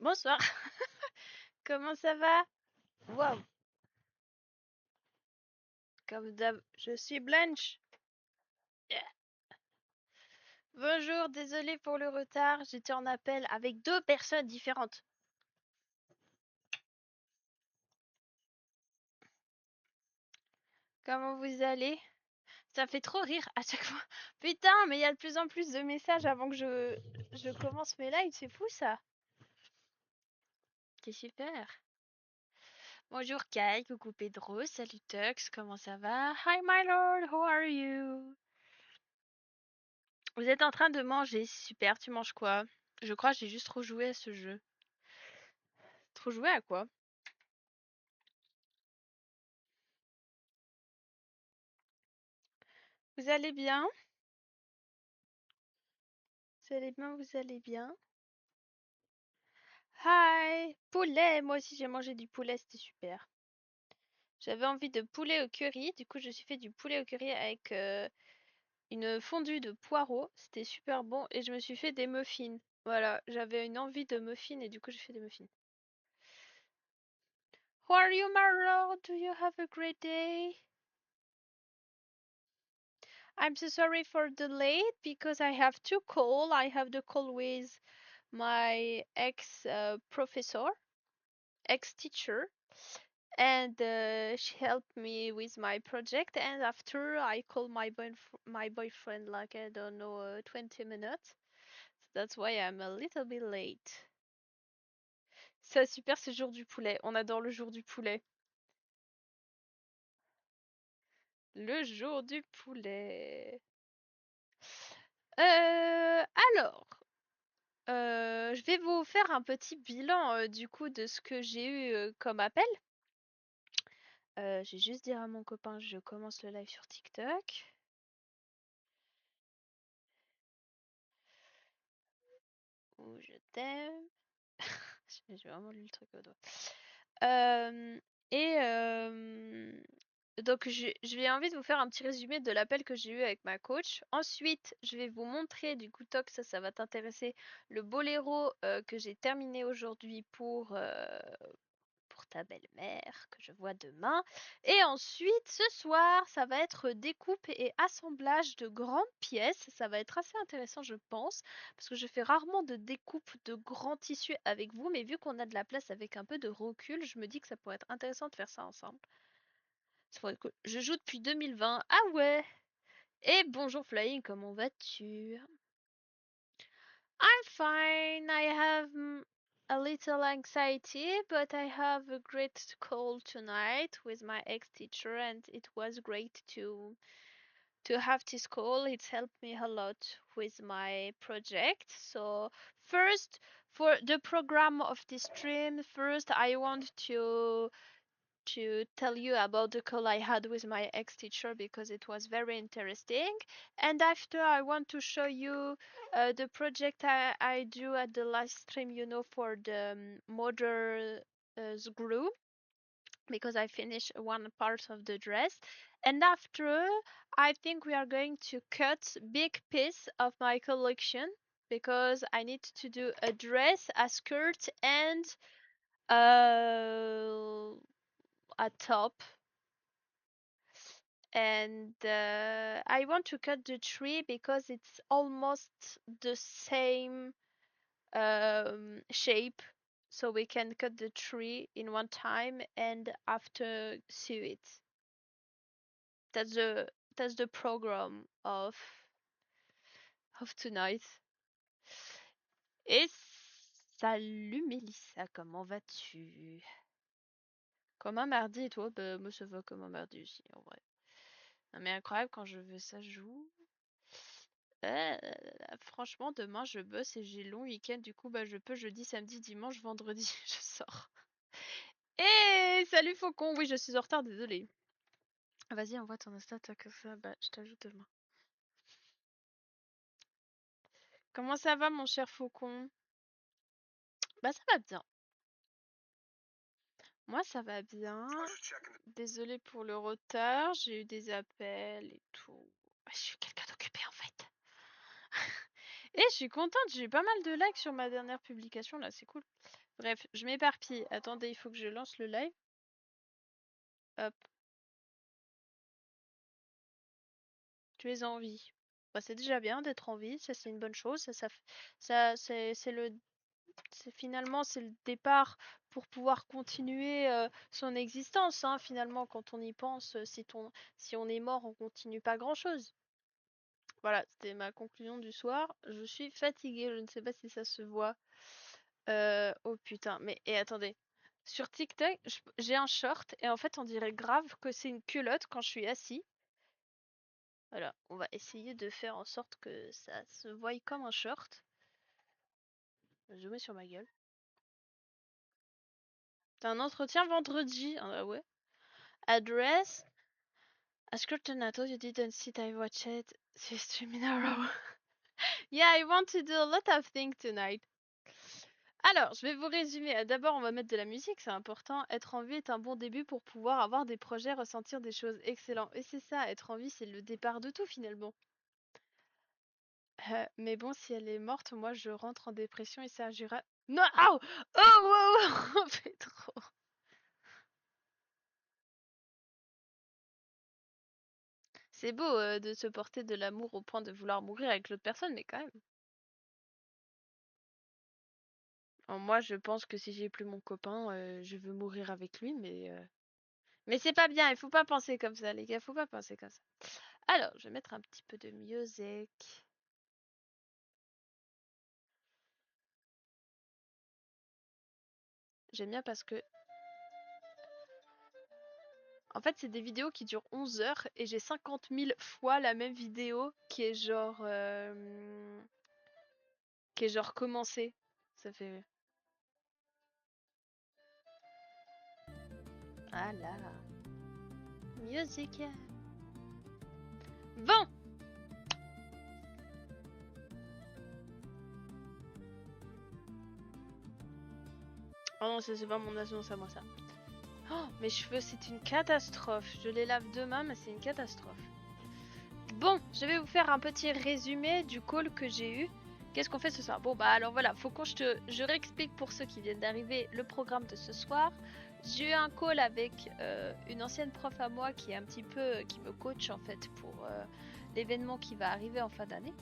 Bonsoir, comment ça va? Waouh, comme d'hab, je suis Blanche. Yeah. Bonjour, désolée pour le retard, j'étais en appel avec deux personnes différentes. Comment vous allez? Ça me fait trop rire à chaque fois. Putain, mais il y a de plus en plus de messages avant que je commence mes lives, c'est fou ça. C'est super. Bonjour Kai, coucou Pedro, salut Tux, comment ça va? Hi my lord, how are you? Vous êtes en train de manger, super, tu manges quoi? Je crois que j'ai juste trop joué à ce jeu. Trop joué à quoi? Vous allez bien? Vous allez bien, vous allez bien? Hi! Poulet! Moi aussi j'ai mangé du poulet, c'était super. J'avais envie de poulet au curry, du coup je me suis fait du poulet au curry avec une fondue de poireaux, c'était super bon, et je me suis fait des muffins. Voilà, j'avais une envie de muffins et du coup j'ai fait des muffins. How are you, Marlo? Do you have a great day? I'm so sorry for the late because I have two call. I have the call with my ex professor, ex teacher, and she helped me with my project. And after I called my boyfriend like I don't know 20 minutes. So that's why I'm a little bit late. C'est super ce jour du poulet. On adore le jour du poulet. Le jour du poulet. Alors, je vais vous faire un petit bilan du coup de ce que j'ai eu comme appel. J'ai juste dire à mon copain je commence le live sur TikTok. Ou je t'aime. J'ai vraiment lu le truc au doigt. Euh, et donc j'ai envie de vous faire un petit résumé de l'appel que j'ai eu avec ma coach. Ensuite, je vais vous montrer du coup Toc, ça va t'intéresser, le boléro que j'ai terminé aujourd'hui pour ta belle-mère que je vois demain. Et ensuite, ce soir, ça va être découpe et assemblage de grandes pièces. Ça va être assez intéressant, je pense, parce que je fais rarement de découpe de grands tissus avec vous, mais vu qu'on a de la place avec un peu de recul, je me dis que ça pourrait être intéressant de faire ça ensemble. Ça pourrait être cool. Je joue depuis 2020. Ah ouais! Et bonjour Flying, comment vas-tu? I'm fine. I have a little anxiety, but I have a great call tonight with my ex-teacher, and it was great to have this call. It's helped me a lot with my project. So first, for the program of this stream, first I want to tell you about the call I had with my ex-teacher because it was very interesting. And after, I want to show you the project I do at the last stream, you know, for the mother group because I finished one part of the dress. And after, I think we are going to cut big piece of my collection because I need to do a dress, a skirt, and uh, a top. And I want to cut the tree because it's almost the same shape, so we can cut the tree in one time and after sew it. That's the program of tonight. Et salut Mélissa, comment vas-tu? Comme un mardi et toi? Bah, moi ça va comme un mardi aussi en vrai. Non mais incroyable quand je veux ça joue. Euh, Franchement, demain je bosse et j'ai long week-end, du coup bah je peux jeudi, samedi, dimanche, vendredi, je sors. Et salut Faucon, oui je suis en retard, désolé. Vas-y, envoie ton Insta, toi, comme ça, bah je t'ajoute demain. Comment ça va mon cher Faucon? Bah ça va bien. Moi ça va bien. Désolée pour le retard, j'ai eu des appels et tout. Je suis quelqu'un d'occupé en fait. Et je suis contente, j'ai eu pas mal de likes sur ma dernière publication là, c'est cool. Bref, je m'éparpille. Attendez, il faut que je lance le live. Hop. Tu es en vie. Bah, c'est déjà bien d'être en vie, ça c'est une bonne chose. Ça finalement c'est le départ pour pouvoir continuer son existence. Hein. Finalement, quand on y pense, si on est mort, on continue pas grand-chose. Voilà, c'était ma conclusion du soir. Je suis fatiguée, je ne sais pas si ça se voit. Oh putain, mais et attendez. Sur TikTok, j'ai un short et en fait on dirait grave que c'est une culotte quand je suis assis. Voilà, on va essayer de faire en sorte que ça se voie comme un short. Je vais zoomer sur ma gueule. T'as un entretien vendredi. Ah ouais. Address. Ascoltonato, you didn't sit, I watched it. 3 in a row. Yeah, I want to do a lot of things tonight. Alors, je vais vous résumer. D'abord, on va mettre de la musique, c'est important. Être en vie est un bon début pour pouvoir avoir des projets, ressentir des choses. Excellent. Et c'est ça, être en vie, c'est le départ de tout finalement. Mais bon, si elle est morte, moi je rentre en dépression et ça agira. Non! Oh! Oh! Wow! On fait trop! C'est beau de se porter de l'amour au point de vouloir mourir avec l'autre personne, mais quand même. Moi, je pense que si j'ai plus mon copain, je veux mourir avec lui, mais c'est pas bien, il faut pas penser comme ça, les gars, faut pas penser comme ça. Alors, je vais mettre un petit peu de musique. J'aime bien parce que, en fait, c'est des vidéos qui durent 11 heures et j'ai 50 000 fois la même vidéo qui est genre commencée. Ça fait. Ah là. Musique. Bon! Oh non, ça c'est pas mon annonce à moi ça. Oh, mes cheveux, c'est une catastrophe. Je les lave demain, mais c'est une catastrophe. Bon, je vais vous faire un petit résumé du call que j'ai eu. Qu'est-ce qu'on fait ce soir? Bon, bah alors voilà, faut que je réexplique pour ceux qui viennent d'arriver le programme de ce soir. J'ai eu un call avec une ancienne prof à moi qui est un petit peu, qui me coach en fait pour l'événement qui va arriver en fin d'année.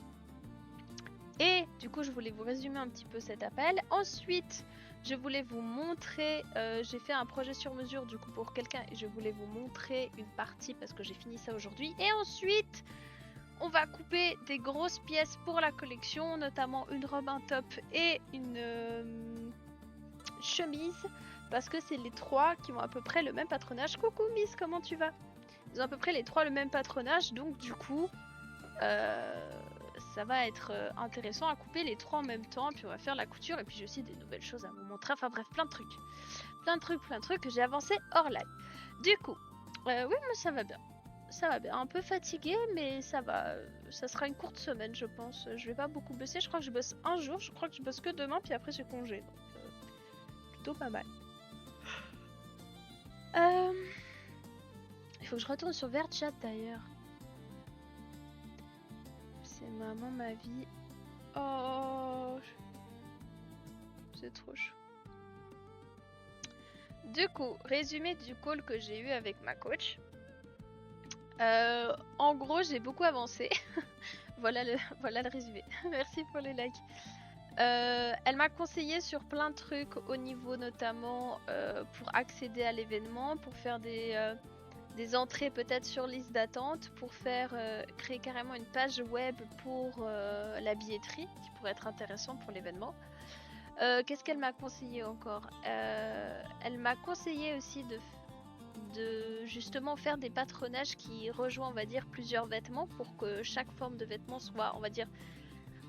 Et du coup, je voulais vous résumer un petit peu cet appel. Ensuite, je voulais vous montrer, j'ai fait un projet sur mesure du coup pour quelqu'un et je voulais vous montrer une partie parce que j'ai fini ça aujourd'hui. Et ensuite, on va couper des grosses pièces pour la collection, notamment une robe, un top et une chemise parce que c'est les trois qui ont à peu près le même patronage. Coucou Miss, comment tu vas? Ils ont à peu près les trois le même patronage, donc du coup, ça va être intéressant à couper les trois en même temps, puis on va faire la couture, et puis j'ai aussi des nouvelles choses à vous montrer, enfin bref, plein de trucs. Plein de trucs que j'ai avancé hors live. Du coup, oui, mais ça va bien. Ça va bien, un peu fatiguée, mais ça va. Ça sera une courte semaine, je pense. Je vais pas beaucoup bosser, je crois que je bosse un jour, je crois que je bosse que demain, puis après j'ai congé, donc plutôt pas mal. Il faut que je retourne sur VRChat d'ailleurs. C'est maman ma vie. Oh, c'est trop chaud. Du coup, résumé du call que j'ai eu avec ma coach. En gros, j'ai beaucoup avancé. voilà le résumé. Merci pour les likes. Elle m'a conseillé sur plein de trucs au niveau notamment pour accéder à l'événement, pour faire des entrées peut-être sur liste d'attente, pour créer carrément une page web pour la billetterie qui pourrait être intéressant pour l'événement. Qu'est-ce qu'elle m'a conseillé encore? Elle m'a conseillé aussi de justement faire des patronages qui rejoignent, on va dire, plusieurs vêtements pour que chaque forme de vêtement soit, on va dire,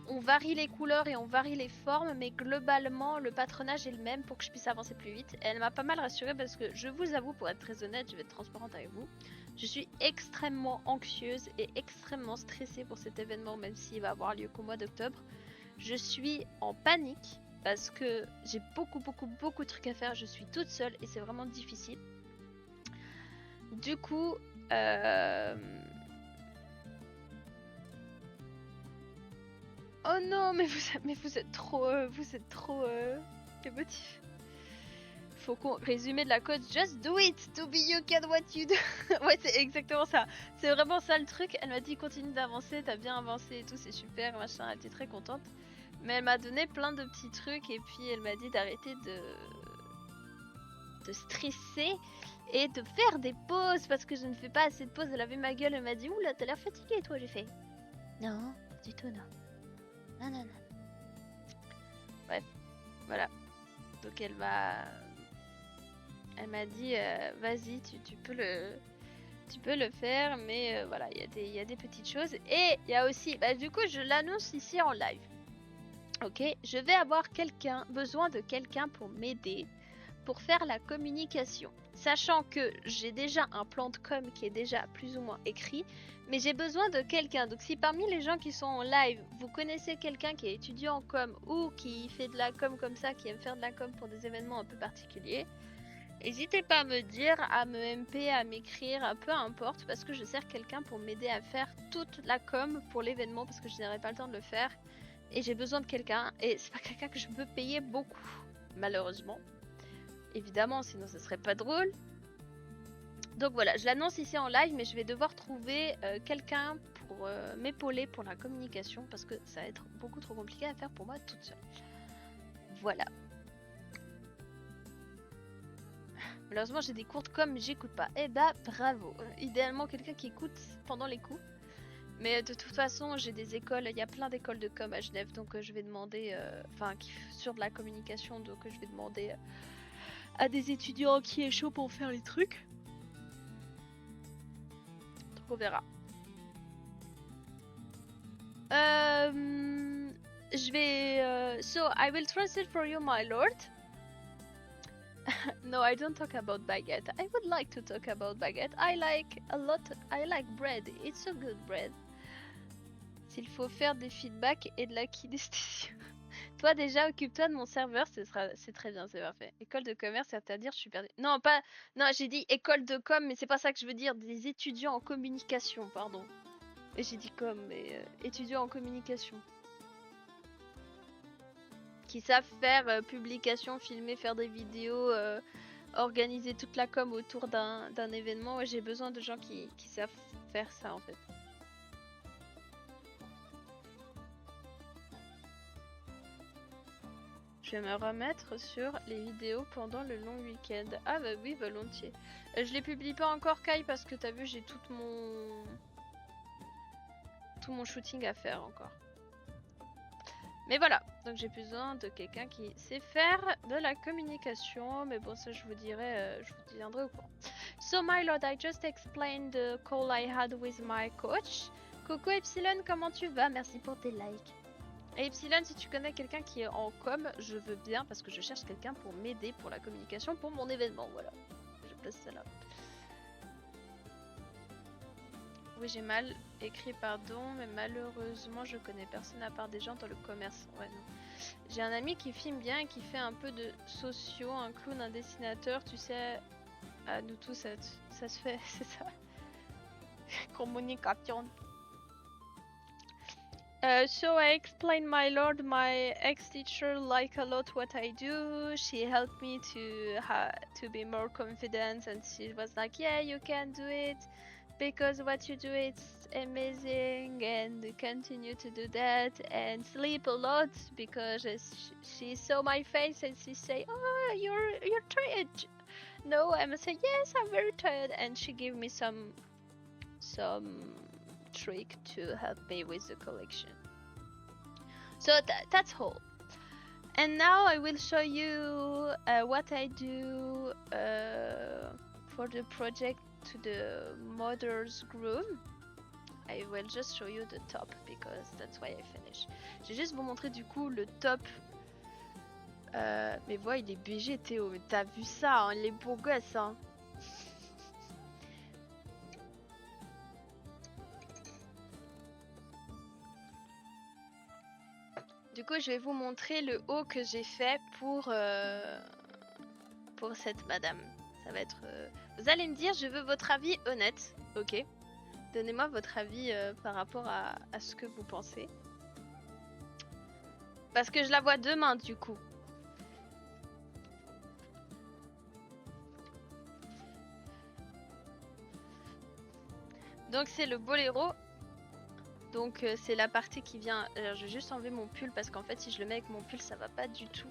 on varie les couleurs et on varie les formes, mais globalement, le patronage est le même pour que je puisse avancer plus vite. Et elle m'a pas mal rassurée parce que je vous avoue, pour être très honnête, je vais être transparente avec vous, je suis extrêmement anxieuse et extrêmement stressée pour cet événement, même s'il va avoir lieu qu'au mois d'octobre. Je suis en panique parce que j'ai beaucoup de trucs à faire, je suis toute seule et c'est vraiment difficile. Du coup, Oh non, mais vous êtes trop émotif. Faut qu'on résumer de la code. Just do it, to be you can what you do. Ouais, c'est exactement ça. C'est vraiment ça le truc. Elle m'a dit continue d'avancer, t'as bien avancé et tout, c'est super, machin. Elle était très contente. Mais elle m'a donné plein de petits trucs et puis elle m'a dit d'arrêter de stresser et de faire des pauses parce que je ne fais pas assez de pauses. Elle avait ma gueule, elle m'a dit oula, t'as l'air fatiguée toi. J'ai fait non, du tout non. Non, non, non. Bref, voilà. Donc elle m'a dit vas-y, tu peux le faire, mais voilà, il y a des petites choses. Et il y a aussi, bah, du coup, je l'annonce ici en live. Ok, je vais avoir besoin de quelqu'un pour m'aider pour faire la communication. Sachant que j'ai déjà un plan de com qui est déjà plus ou moins écrit, mais j'ai besoin de quelqu'un. Donc si parmi les gens qui sont en live, vous connaissez quelqu'un qui est étudiant en com ou qui fait de la com comme ça, qui aime faire de la com pour des événements un peu particuliers, n'hésitez pas à me dire, à me MP, à m'écrire, peu importe, parce que je sers quelqu'un pour m'aider à faire toute la com pour l'événement, parce que je n'aurai pas le temps de le faire. Et j'ai besoin de quelqu'un, et c'est pas quelqu'un que je peux payer beaucoup, malheureusement. Évidemment, sinon ce serait pas drôle. Donc voilà, je l'annonce ici en live, mais je vais devoir trouver quelqu'un pour m'épauler pour la communication, parce que ça va être beaucoup trop compliqué à faire pour moi toute seule. Voilà. Malheureusement, j'ai des cours de com, mais j'écoute pas. Eh bah, bravo. Idéalement, quelqu'un qui écoute pendant les cours. Mais de toute façon, j'ai des écoles, il y a plein d'écoles de com à Genève, donc je vais demander, sur de la communication, donc je vais demander à des étudiants qui est chaud pour faire les trucs. Donc on verra. Je vais... so, I will translate for you, my lord. No, I don't talk about baguette. I would like to talk about baguette. I like bread. It's a good bread. S'il faut faire des feedbacks et de la kinesthésie. Toi déjà, occupe-toi de mon serveur, c'est très bien, c'est parfait. École de commerce, c'est-à-dire je suis perdue. Non, pas... Non, j'ai dit école de com, mais c'est pas ça que je veux dire. Des étudiants en communication, pardon. Et j'ai dit com, mais étudiants en communication. Qui savent faire publication, filmer, faire des vidéos, organiser toute la com autour d'un événement. Ouais, j'ai besoin de gens qui savent faire ça en fait. Je vais me remettre sur les vidéos pendant le long week-end. Ah bah oui, volontiers. Je les publie pas encore, Kai, parce que t'as vu, j'ai tout mon shooting à faire encore. Mais voilà, donc j'ai besoin de quelqu'un qui sait faire de la communication. Mais bon, ça je vous dirai, je vous tiendrai au courant. So my lord, I just explained the call I had with my coach. Coco Epsilon, comment tu vas? Merci pour tes likes. Et Epsilon, si tu connais quelqu'un qui est en com, je veux bien parce que je cherche quelqu'un pour m'aider pour la communication pour mon événement. Voilà, je place ça là. Oui, j'ai mal écrit, pardon, mais malheureusement, je connais personne à part des gens dans le commerce. Ouais, non. J'ai un ami qui filme bien et qui fait un peu de sociaux, un clown, un dessinateur, tu sais. À nous tous, ça se fait, c'est ça. Communication. So I explained, my lord, my ex-teacher liked a lot what I do. She helped me to be more confident, and she was like, yeah, you can do it because what you do is amazing, and continue to do that and sleep a lot because she saw my face and she say, oh, you're tired. No, I must say, yes, I'm very tired, and she gave me some trick to help me with the collection. So that's all. And now I will show you what I do for the project to the mother's groom. I will just show you the top because that's why I finish. Je vais juste vous montrer du coup le top. Mais voilà, il est BG Théo, mais t'as vu ça, hein, il est beau gosse, hein. Du coup, je vais vous montrer le haut que j'ai fait pour cette madame. Ça va être... Vous allez me dire, je veux votre avis honnête, ok? Donnez-moi votre avis par rapport à ce que vous pensez. Parce que je la vois demain du coup. Donc c'est le boléro. Donc c'est la partie qui vient... Alors je vais juste enlever mon pull parce qu'en fait si je le mets avec mon pull ça va pas du tout.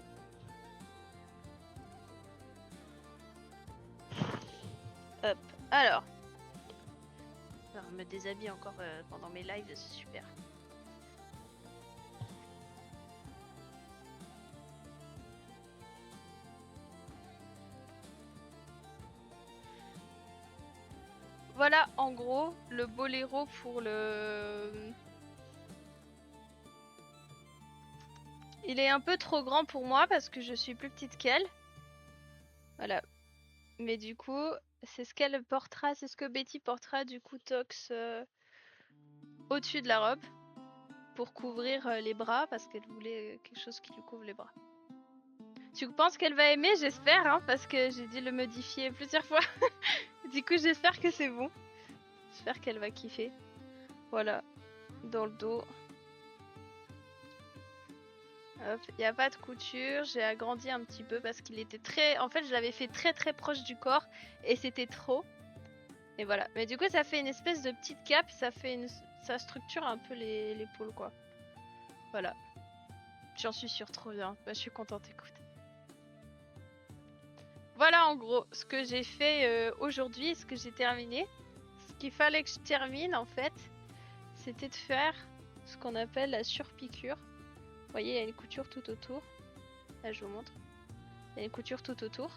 Hop, alors. Alors me déshabille encore pendant mes lives, c'est super. Voilà en gros le boléro pour le... Il est un peu trop grand pour moi parce que je suis plus petite qu'elle. Voilà. Mais du coup, c'est ce qu'elle portera, c'est ce que Betty portera du coup tox au-dessus de la robe pour couvrir les bras parce qu'elle voulait quelque chose qui lui couvre les bras. Tu penses qu'elle va aimer? J'espère, hein, parce que j'ai dû le modifier plusieurs fois. Du coup, j'espère que c'est bon. J'espère qu'elle va kiffer. Voilà, dans le dos. Hop, il n'y a pas de couture, j'ai agrandi un petit peu parce qu'il était très... En fait, je l'avais fait très très proche du corps et c'était trop. Et voilà, mais du coup ça fait une espèce de petite cape, ça fait une... ça structure un peu l'épaule quoi. Voilà. J'en suis sûre, trop bien. Bah, je suis contente, écoute. Voilà en gros ce que j'ai fait aujourd'hui, ce que j'ai terminé. Ce qu'il fallait que je termine en fait, c'était de faire ce qu'on appelle la surpiqûre. Vous voyez, il y a une couture tout autour. Là, je vous montre. Il y a une couture tout autour.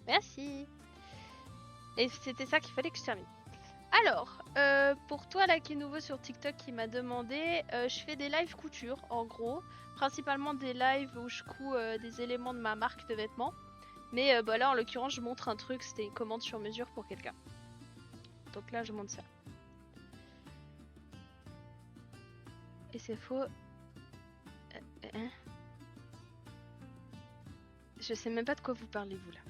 Merci. Et c'était ça qu'il fallait que je termine. Alors, pour toi là qui est nouveau sur TikTok qui m'a demandé, je fais des lives couture en gros, principalement des lives où je couds des éléments de ma marque de vêtements. Mais bah là en l'occurrence je montre un truc, c'était une commande sur mesure pour quelqu'un. Donc là je montre ça. Et c'est faux. Hein, je sais même pas de quoi vous parlez vous là.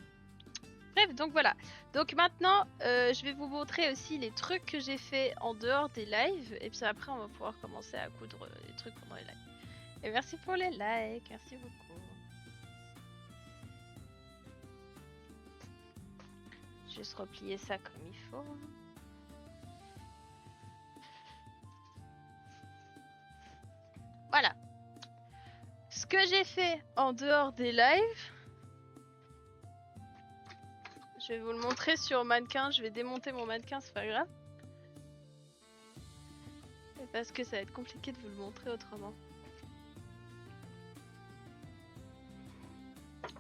Bref, donc voilà. Donc maintenant, je vais vous montrer aussi les trucs que j'ai fait en dehors des lives. Et puis après, on va pouvoir commencer à coudre les trucs pendant les lives. Et merci pour les likes, merci beaucoup. Juste replier ça comme il faut. Voilà. Ce que j'ai fait en dehors des lives. Je vais vous le montrer sur mannequin. Je vais démonter mon mannequin, c'est pas grave. Parce que ça va être compliqué de vous le montrer autrement.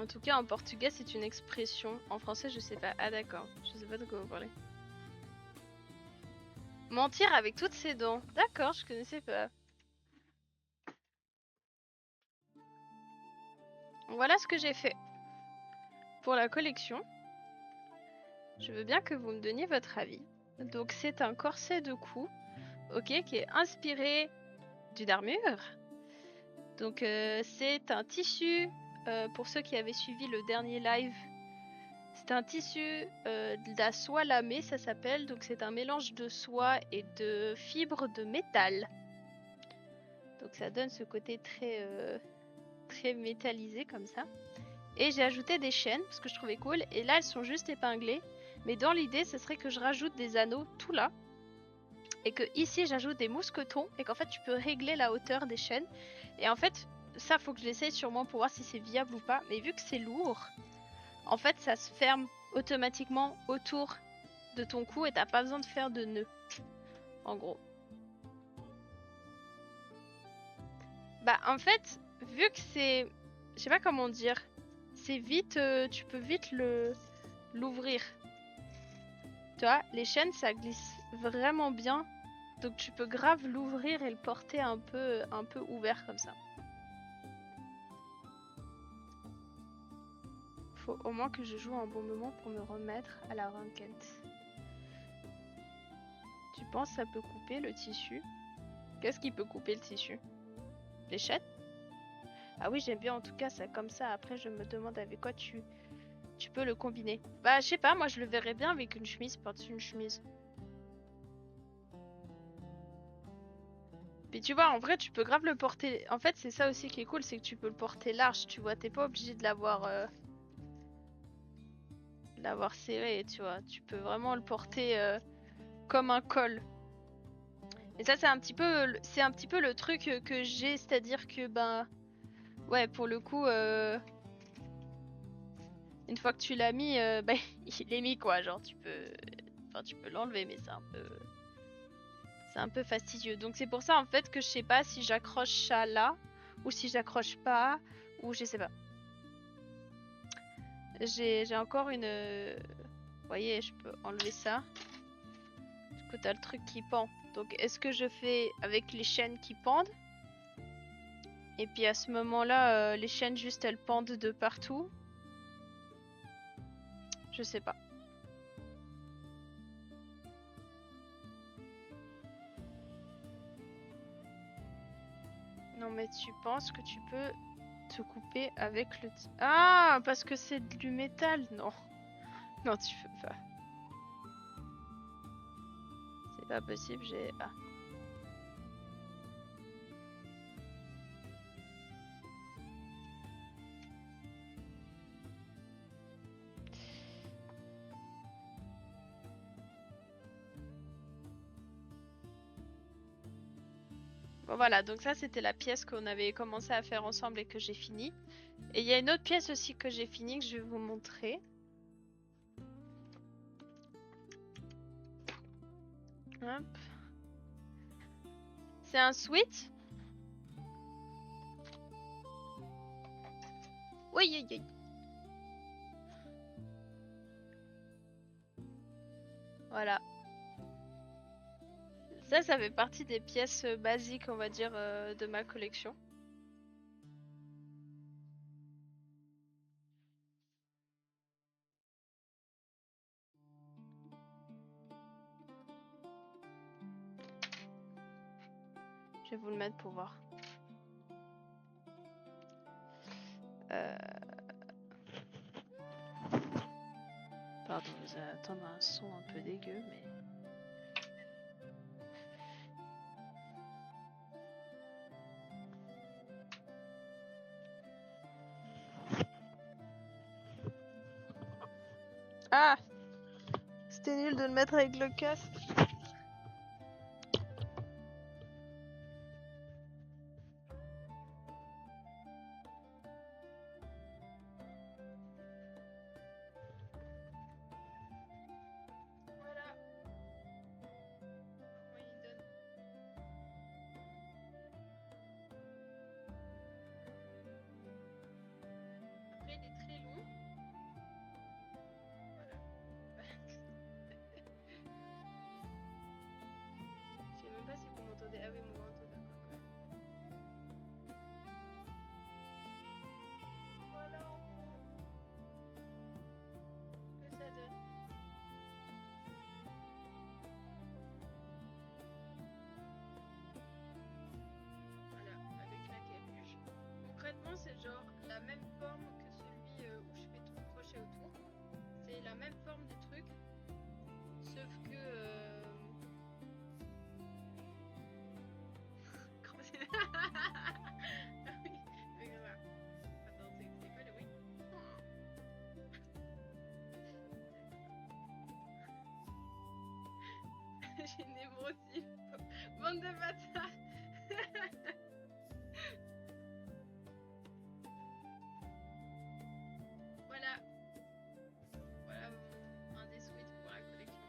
En tout cas, en portugais, c'est une expression. En français, je sais pas. Ah d'accord, je sais pas de quoi vous parlez. Mentir avec toutes ses dents. D'accord, je connaissais pas. Voilà ce que j'ai fait pour la collection. Je veux bien que vous me donniez votre avis. Donc c'est un corset de cou, ok, qui est inspiré d'une armure. Donc c'est un tissu, pour ceux qui avaient suivi le dernier live, c'est un tissu de la soie lamée, ça s'appelle. Donc c'est un mélange de soie et de fibres de métal. Donc ça donne ce côté très, très métallisé comme ça. Et j'ai ajouté des chaînes parce que je trouvais cool. Et là elles sont juste épinglées. Mais dans l'idée, ce serait que je rajoute des anneaux tout là. Et que ici j'ajoute des mousquetons. Et qu'en fait tu peux régler la hauteur des chaînes. Et en fait, ça faut que je l'essaye sûrement pour voir si c'est viable ou pas. Mais vu que c'est lourd, en fait ça se ferme automatiquement autour de ton cou. Et t'as pas besoin de faire de nœuds. En gros. Bah en fait, vu que c'est... Je sais pas comment dire. C'est vite... tu peux vite l'ouvrir. Tu vois, les chaînes ça glisse vraiment bien. Donc tu peux grave l'ouvrir et le porter un peu ouvert comme ça. Faut au moins que je joue un bon moment pour me remettre à la ranked. Tu penses ça peut couper le tissu? Qu'est-ce qui peut couper le tissu? Les chaînes? Ah oui, j'aime bien en tout cas ça comme ça. Après je me demande avec quoi tu peux le combiner. Bah je sais pas, moi je le verrais bien avec une chemise par-dessus une chemise. Mais tu vois, en vrai, tu peux grave le porter. En fait, c'est ça aussi qui est cool, c'est que tu peux le porter large, tu vois. T'es pas obligé de l'avoir serré, tu vois. Tu peux vraiment le porter comme un col. Et ça, c'est un petit peu le truc que j'ai, c'est-à-dire que, ben, ouais, pour le coup, une fois que tu l'as mis, ben, il est mis, quoi. Genre, enfin, tu peux l'enlever, mais c'est un peu fastidieux. Donc, c'est pour ça, en fait, que je sais pas si j'accroche ça là, ou si j'accroche pas, ou je sais pas. J'ai encore une... Vous voyez, je peux enlever ça. Du coup, t'as le truc qui pend. Donc, est-ce que je fais avec les chaînes qui pendent? Et puis à ce moment-là, les chaînes juste elles pendent de partout. Je sais pas. Non mais tu penses que tu peux te couper avec le... Ah, parce que c'est du métal. Non. Non, tu peux pas. C'est pas possible, j'ai... Ah. Bon voilà, donc ça c'était la pièce qu'on avait commencé à faire ensemble et que j'ai fini. Et il y a une autre pièce aussi que j'ai fini que je vais vous montrer. Hop. C'est un sweat. Oui, oui, oui. Voilà. Ça fait partie des pièces basiques, on va dire, de ma collection. Je vais vous le mettre pour voir. Pardon, vous allez attendre un son un peu dégueu, mais... Ah! C'était nul de le mettre avec le casque. Voilà. Comment il donne. Après, il est très long. Voilà. Je sais même pas si vous m'entendez. Ah oui, vous m'entendez. Voilà en gros ce que ça donne. Voilà, avec la capuche. Concrètement, c'est genre la même forme que celui où je fais tout le crochet autour. C'est la même forme du truc, sauf que... Ah oui, mais voilà. Attends, c'est quoi le oui? J'ai une névrosine. Bande de bâtards. Voilà. Voilà un des sweats pour la collection.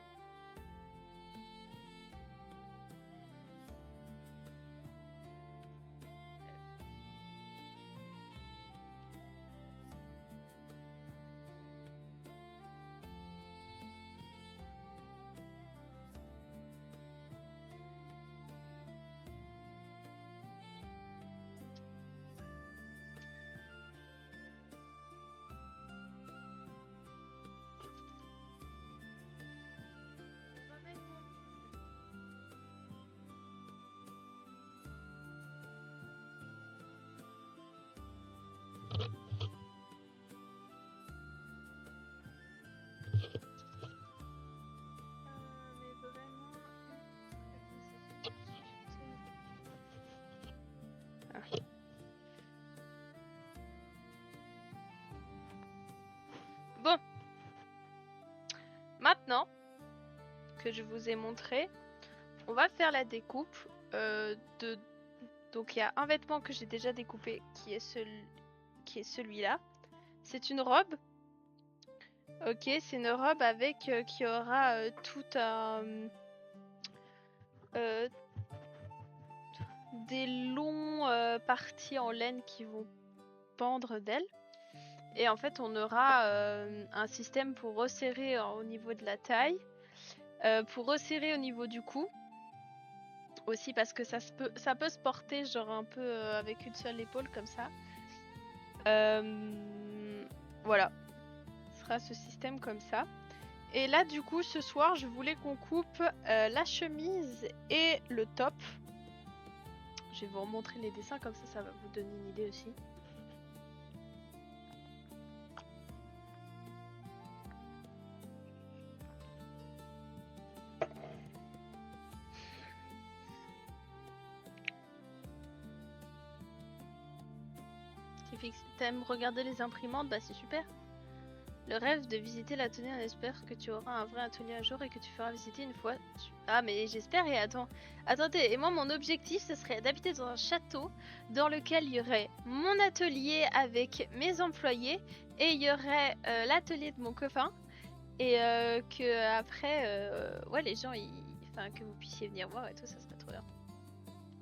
que je vous ai montré. On va faire la découpe donc il y a un vêtement que j'ai déjà découpé qui est celui-là. C'est une robe. Ok, c'est une robe avec qui aura tout un des longs parties en laine qui vont pendre d'elle. Et en fait, on aura un système pour resserrer au niveau de la taille, pour resserrer au niveau du cou. Aussi parce que ça peut se porter genre un peu avec une seule épaule comme ça. Voilà. Ce sera ce système comme ça. Et là, du coup, ce soir, je voulais qu'on coupe la chemise et le top. Je vais vous remontrer les dessins, comme ça va vous donner une idée aussi. T'aimes regarder les imprimantes? Bah c'est super. Le rêve de visiter l'atelier, on espère que tu auras un vrai atelier un jour et que tu feras visiter une fois. Ah mais j'espère et attendez, et moi mon objectif ce serait d'habiter dans un château dans lequel il y aurait mon atelier avec mes employés et il y aurait l'atelier de mon copain et que après ouais les gens enfin que vous puissiez venir voir et tout, ça serait trop bien.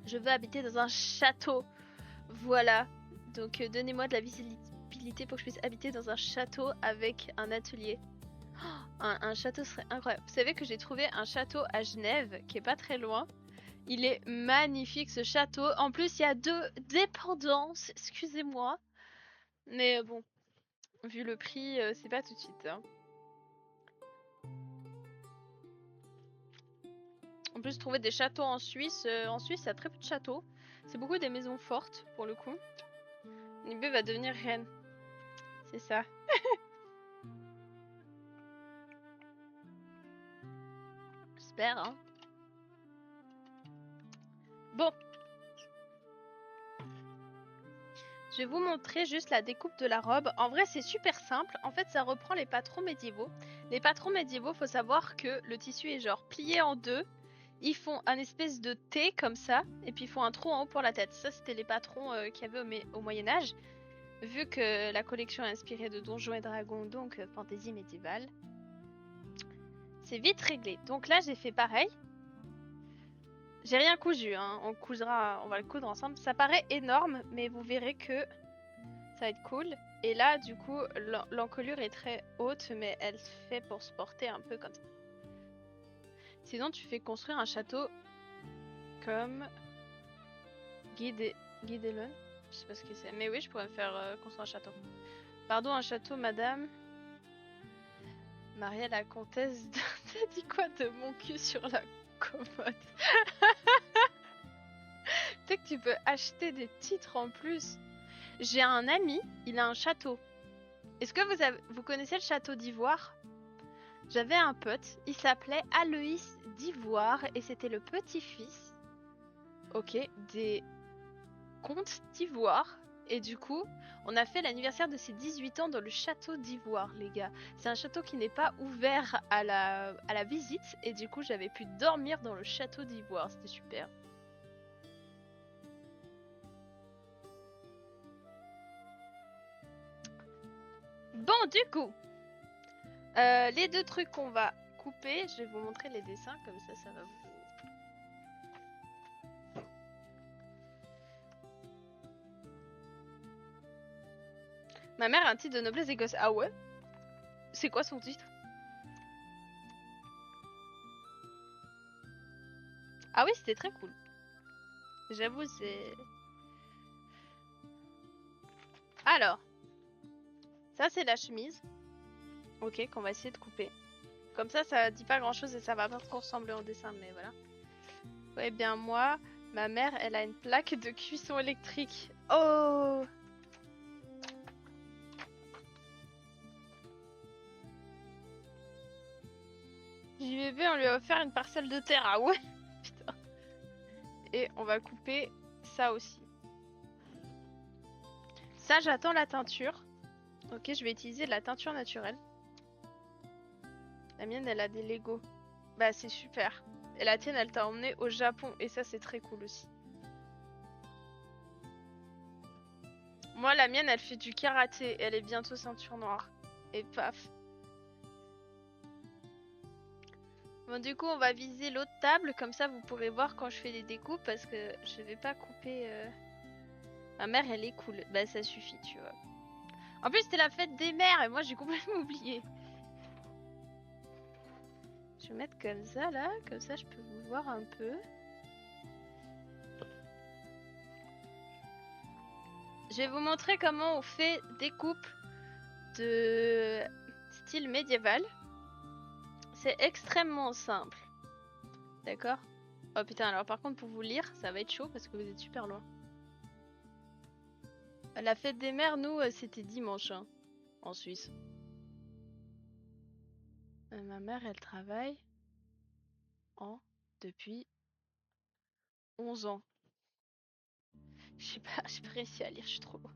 Je veux habiter dans un château. Voilà. Donc donnez-moi de la visibilité pour que je puisse habiter dans un château avec un atelier. Oh, un château serait incroyable. Vous savez que j'ai trouvé un château à Genève qui est pas très loin. Il est magnifique ce château. En plus, il y a 2 dépendances. Excusez-moi. Mais bon, vu le prix, c'est pas tout de suite. Hein. En plus, trouver des châteaux en Suisse, il y a très peu de châteaux. C'est beaucoup des maisons fortes pour le coup. Nibé va devenir reine. C'est ça. J'espère, hein. Bon. Je vais vous montrer juste la découpe de la robe. En vrai, c'est super simple. En fait, ça reprend les patrons médiévaux. Les patrons médiévaux, faut savoir que le tissu est genre plié en deux. Ils font un espèce de T comme ça. Et puis ils font un trou en haut pour la tête. Ça, c'était les patrons qu'il y avait au Moyen-Âge. Vu que la collection est inspirée de Donjons et Dragons, donc fantasy médiévale. C'est vite réglé. Donc là, j'ai fait pareil. J'ai rien cousu, hein. On va le coudre ensemble. Ça paraît énorme, mais vous verrez que ça va être cool. Et là, du coup, l'encolure est très haute, mais elle se fait pour se porter un peu comme ça. Sinon, tu fais construire un château comme Guidelon. Je sais pas ce que c'est. Mais oui, je pourrais me faire construire un château. Pardon, un château, madame. Maria la comtesse. T'as dit quoi de mon cul sur la commode? Tu sais que tu peux acheter des titres en plus. J'ai un ami, il a un château. Est-ce que vous connaissez le château d'Ivoire? J'avais un pote, il s'appelait Aloïs d'Ivoire et c'était le petit-fils, ok, des comtes d'Ivoire. Et du coup, on a fait l'anniversaire de ses 18 ans dans le château d'Ivoire, les gars. C'est un château qui n'est pas ouvert à la visite et du coup, j'avais pu dormir dans le château d'Ivoire, c'était super. Bon, du coup, les 2 trucs qu'on va couper, je vais vous montrer les dessins, comme ça va vous... Ma mère a un titre de noblesse d'Écosse. Ah ouais? C'est quoi son titre? Ah oui, c'était très cool. J'avoue, c'est... Alors, ça c'est la chemise. Ok, qu'on va essayer de couper. Comme ça dit pas grand chose et ça va pas trop ressembler au dessin, mais voilà. Ouais, bien moi, ma mère, elle a une plaque de cuisson électrique. Oh! JVB, on lui a offert une parcelle de terre. Ah ouais? Putain. Et on va couper ça aussi. Ça, j'attends la teinture. Ok, je vais utiliser de la teinture naturelle. La mienne, elle a des Lego. Bah c'est super. Et la tienne, elle t'a emmené au Japon. Et ça, c'est très cool aussi. Moi, la mienne, elle fait du karaté. Elle est bientôt ceinture noire. Et paf. Bon, du coup, on va viser l'autre table. Comme ça, vous pourrez voir quand je fais les découpes. Parce que je vais pas couper... Ma mère, elle est cool. Bah, ça suffit, tu vois. En plus, c'était la fête des mères. Et moi, j'ai complètement oublié. Je vais mettre comme ça, là. Comme ça, je peux vous voir un peu. Je vais vous montrer comment on fait des coupes de style médiéval. C'est extrêmement simple. D'accord? Oh putain, alors par contre pour vous lire, ça va être chaud parce que vous êtes super loin. La fête des mères, nous, c'était dimanche, hein, en Suisse. Ma mère, elle travaille depuis 11 ans. Je sais pas, j'ai pas réussi à lire, je suis trop loin.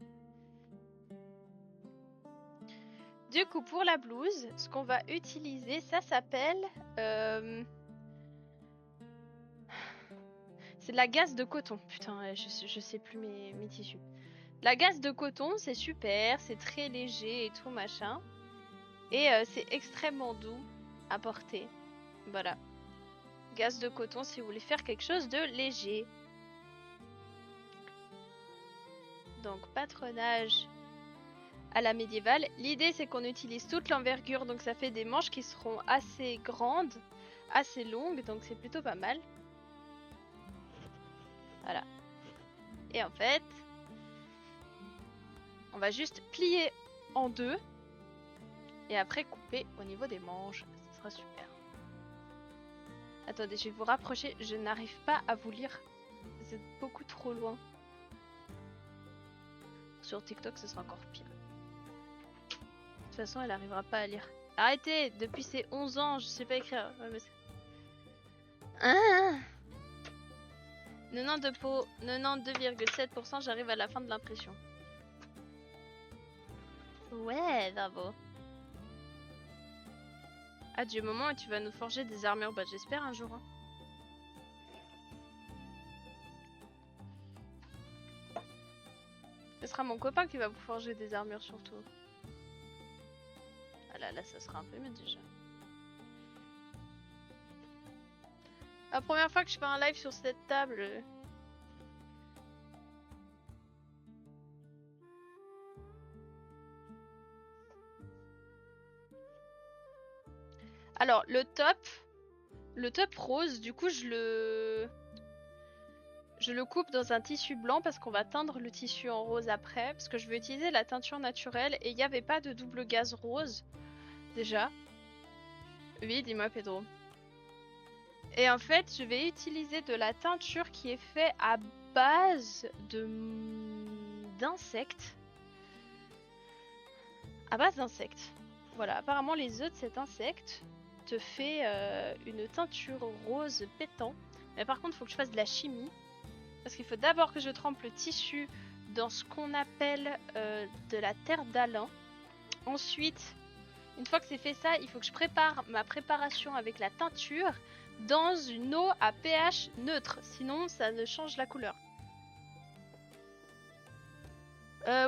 Du coup, pour la blouse, ce qu'on va utiliser, ça s'appelle... c'est de la gaze de coton. Putain, je sais plus mes tissus. La gaze de coton, c'est super, c'est très léger et tout machin. Et c'est extrêmement doux à porter. Voilà. Gaze de coton si vous voulez faire quelque chose de léger. Donc patronage à la médiévale. L'idée c'est qu'on utilise toute l'envergure, donc ça fait des manches qui seront assez grandes, assez longues, donc c'est plutôt pas mal. Voilà. Et en fait, on va juste plier en deux et après couper au niveau des manches. Ce sera super. Attendez, je vais vous rapprocher. Je n'arrive pas à vous lire. Vous êtes beaucoup trop loin. Sur TikTok, ce sera encore pire. De toute façon, elle n'arrivera pas à lire. Arrêtez! Depuis ses 11 ans, je sais pas écrire. Ouais, mais 92,7%, j'arrive à la fin de l'impression. Ouais, bravo. Ah, du moment où tu vas nous forger des armures, bah j'espère un jour. Hein. Ce sera mon copain qui va vous forger des armures surtout. Ah là, ça sera un peu mieux déjà. La première fois que je fais un live sur cette table. Alors, le top rose, du coup, je le coupe dans un tissu blanc parce qu'on va teindre le tissu en rose après. Parce que je veux utiliser la teinture naturelle et il n'y avait pas de double gaze rose. Déjà. Oui, dis-moi Pedro. Et en fait, je vais utiliser de la teinture qui est faite à base d'insectes. À base d'insectes. Voilà, apparemment les œufs de cet insecte te fait une teinture rose pétant. Mais par contre, il faut que je fasse de la chimie. Parce qu'il faut d'abord que je trempe le tissu dans ce qu'on appelle de la terre d'Alain. Ensuite, une fois que c'est fait ça, il faut que je prépare ma préparation avec la teinture dans une eau à pH neutre. Sinon, ça ne change la couleur.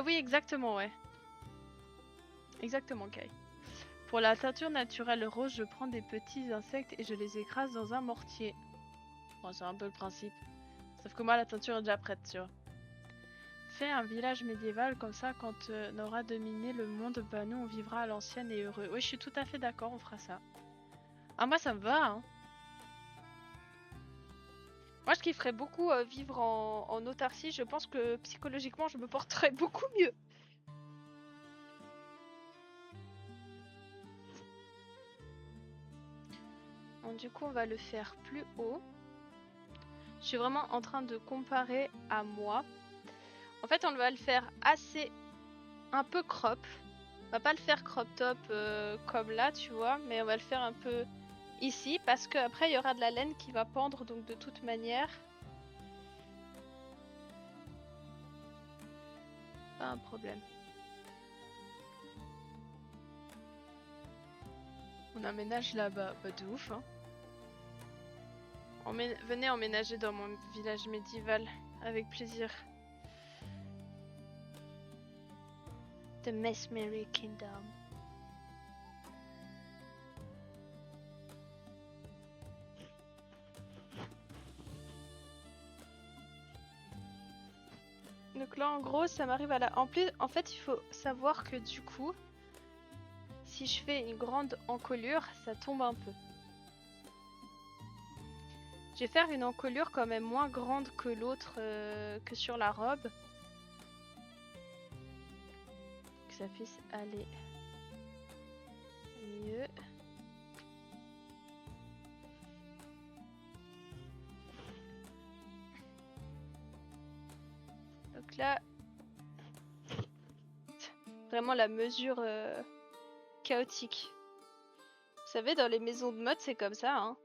Oui, exactement, ouais. Exactement, Kai. Pour la teinture naturelle rose, je prends des petits insectes et je les écrase dans un mortier. Bon, c'est un peu le principe. Sauf que moi, la teinture est déjà prête, tu vois. Fais un village médiéval, comme ça, quand on aura dominé le monde, bah nous, on vivra à l'ancienne et heureux. Oui, je suis tout à fait d'accord, on fera ça. Ah, moi, ça me va, hein. Moi, je kifferais beaucoup vivre en autarcie. Je pense que psychologiquement, je me porterais beaucoup mieux. Donc, du coup, on va le faire plus haut. Je suis vraiment en train de comparer à moi. En fait, on va le faire assez... un peu crop. On va pas le faire crop top comme là, tu vois. Mais on va le faire un peu ici. Parce qu'après, il y aura de la laine qui va pendre. Donc, de toute manière... pas un problème. On aménage là-bas. Bah, de ouf, hein. Venez emménager dans mon village médiéval, avec plaisir. The Mesmeric Kingdom. Donc là, en gros, ça m'arrive à la... En plus, en fait, il faut savoir que du coup, si je fais une grande encolure, ça tombe un peu. Je vais faire une encolure quand même moins grande que l'autre, que sur la robe. Que ça puisse aller mieux. Donc là, vraiment la mesure chaotique. Vous savez, dans les maisons de mode, c'est comme ça, hein.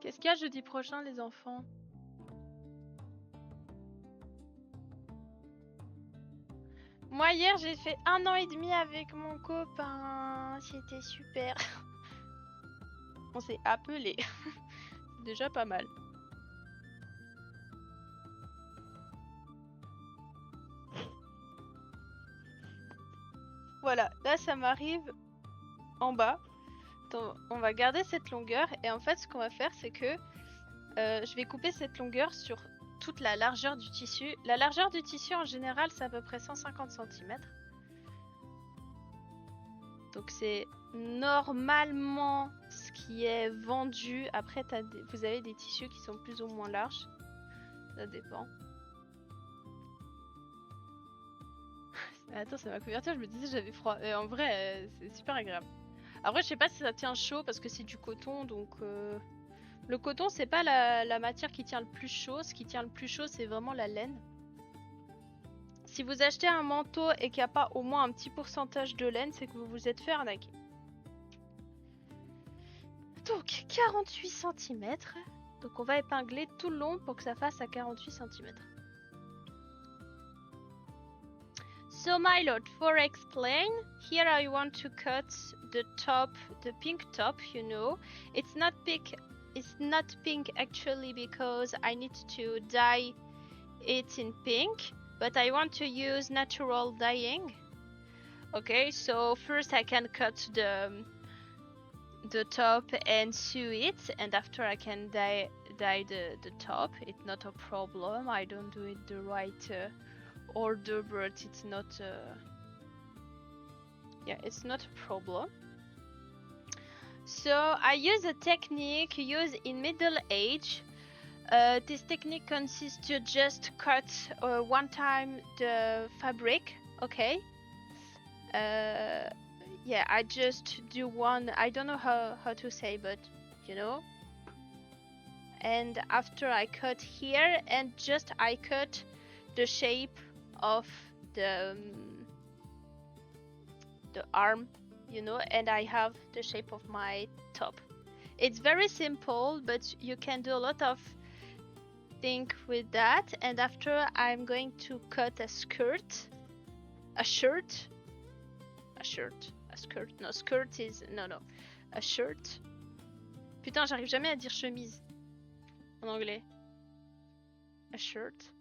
Qu'est-ce qu'il y a jeudi prochain, les enfants? Moi, hier, j'ai fait 1 an et demi avec mon copain. C'était super. On s'est appelé. C'est déjà pas mal. Voilà, là, ça m'arrive en bas. Donc, on va garder cette longueur. Et en fait, ce qu'on va faire, c'est que je vais couper cette longueur sur toute la largeur du tissu. La largeur du tissu, en général, c'est à peu près 150 cm. Donc c'est normalement ce qui est vendu. Après, vous avez des tissus qui sont plus ou moins larges. Ça dépend. Attends, c'est ma couverture, je me disais j'avais froid. Et en vrai, c'est super agréable. Après, je sais pas si ça tient chaud parce que c'est du coton. Donc le coton, c'est pas la matière qui tient le plus chaud. Ce qui tient le plus chaud, c'est vraiment la laine. Si vous achetez un manteau et qu'il n'y a pas au moins un petit pourcentage de laine, c'est que vous vous êtes fait arnaquer. Donc 48 cm. Donc on va épingler tout le long pour que ça fasse à 48 cm. So my lord, for explain, here I want to cut the top, the pink top, you know. It's not pink actually because I need to dye it in pink, but I want to use natural dyeing. Okay, so first I can cut the top and sew it, and after I can dye the top. It's not a problem. I don't do it the right order, but it's not yeah, it's not a problem. So I use a technique used in Middle Age. This technique consists to just cut one time the fabric, okay? Yeah, I just do one, I don't know how to say, but you know. And after I cut here, and just I cut the shape of the arm, you know, and I have the shape of my top. It's very simple, but you can do a lot of things with that. And after I'm going to cut a skirt, a shirt, no, skirt is, no, a shirt. Putain, j'arrive jamais à dire chemise en anglais. A shirt.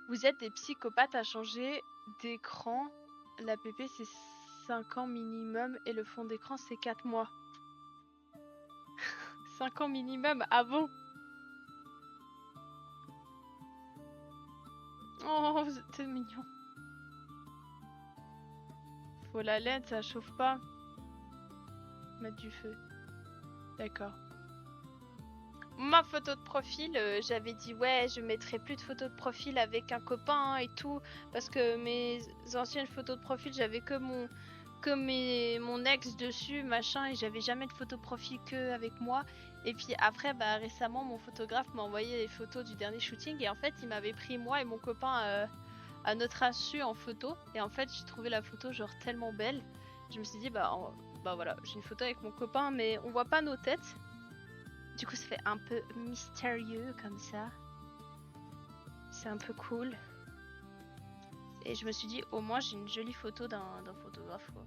Vous êtes des psychopathes à changer d'écran. L'APP c'est 5 ans minimum et le fond d'écran c'est 4 mois. 5 ans minimum, ah bon? Oh, vous êtes mignon. Faut la laine, ça chauffe pas. Mettre du feu. D'accord. Ma photo de profil, j'avais dit ouais, je mettrai plus de photos de profil avec un copain et tout, parce que mes anciennes photos de profil, j'avais que mon ex dessus, machin, et j'avais jamais de photo de profil que avec moi. Et puis après, bah récemment, mon photographe m'a envoyé les photos du dernier shooting, et en fait, il m'avait pris moi et mon copain à notre insu en photo. Et en fait, j'ai trouvé la photo genre tellement belle. Je me suis dit, bah voilà, j'ai une photo avec mon copain, mais on voit pas nos têtes. Du coup, ça fait un peu mystérieux comme ça. C'est un peu cool. Et je me suis dit, au moins, j'ai une jolie photo d'un photographe, quoi.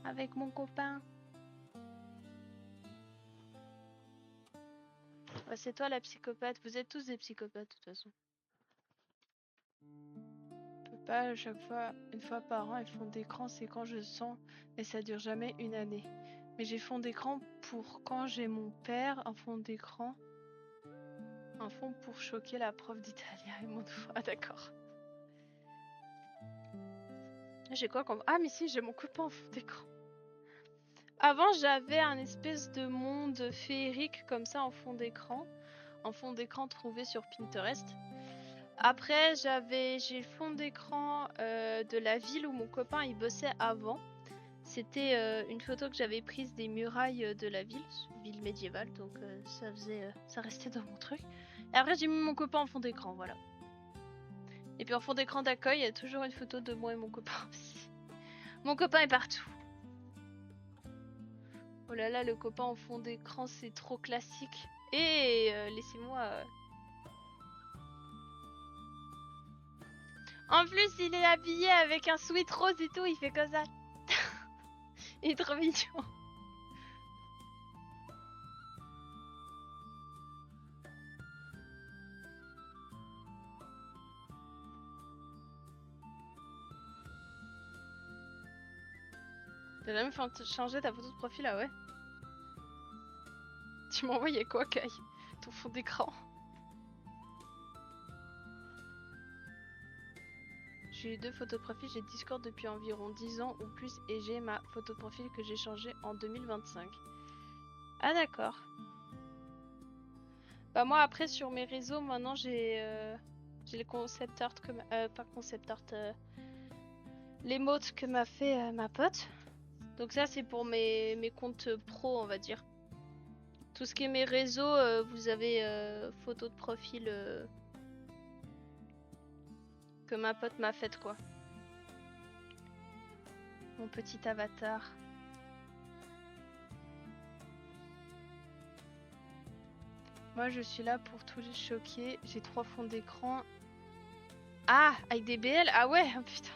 Avec mon copain. Bah, c'est toi la psychopathe. Vous êtes tous des psychopathes, de toute façon. Je peux pas, à chaque fois, une fois par an, et fond d'écran, c'est quand je sens, et ça dure jamais une année. Mais j'ai fond d'écran pour quand j'ai mon père, un fond d'écran. Un fond pour choquer la prof d'italien et mon... Ah, d'accord. J'ai quoi comme... Ah, mais si, j'ai mon copain en fond d'écran. Avant, j'avais un espèce de monde féerique comme ça en fond d'écran. En fond d'écran trouvé sur Pinterest. Après, j'ai le fond d'écran de la ville où mon copain il bossait avant. C'était une photo que j'avais prise des murailles de la ville médiévale, donc ça restait dans mon truc. Et après, j'ai mis mon copain en fond d'écran, voilà. Et puis en fond d'écran d'accueil, il y a toujours une photo de moi et mon copain aussi. Mon copain est partout. Oh là là, le copain en fond d'écran, c'est trop classique. Et laissez-moi... En plus, il est habillé avec un sweat rose et tout, il fait comme ça. Il est trop mignon. T'as jamais changé ta photo de profil, ah ouais? Tu m'as envoyé quoi, Kai? Ton fond d'écran. J'ai eu 2 photos de profil, j'ai Discord depuis environ 10 ans ou plus et j'ai ma photo de profil que j'ai changée en 2025. Ah d'accord. Bah moi après sur mes réseaux maintenant j'ai les concept art que pas concept art les modes que m'a fait ma pote. Donc ça c'est pour mes comptes pro on va dire. Tout ce qui est mes réseaux vous avez photo de profil que ma pote m'a faite quoi. Mon petit avatar. Moi je suis là pour tous les choquer. J'ai 3 fonds d'écran. Ah, avec des BL. Ah ouais, oh, putain.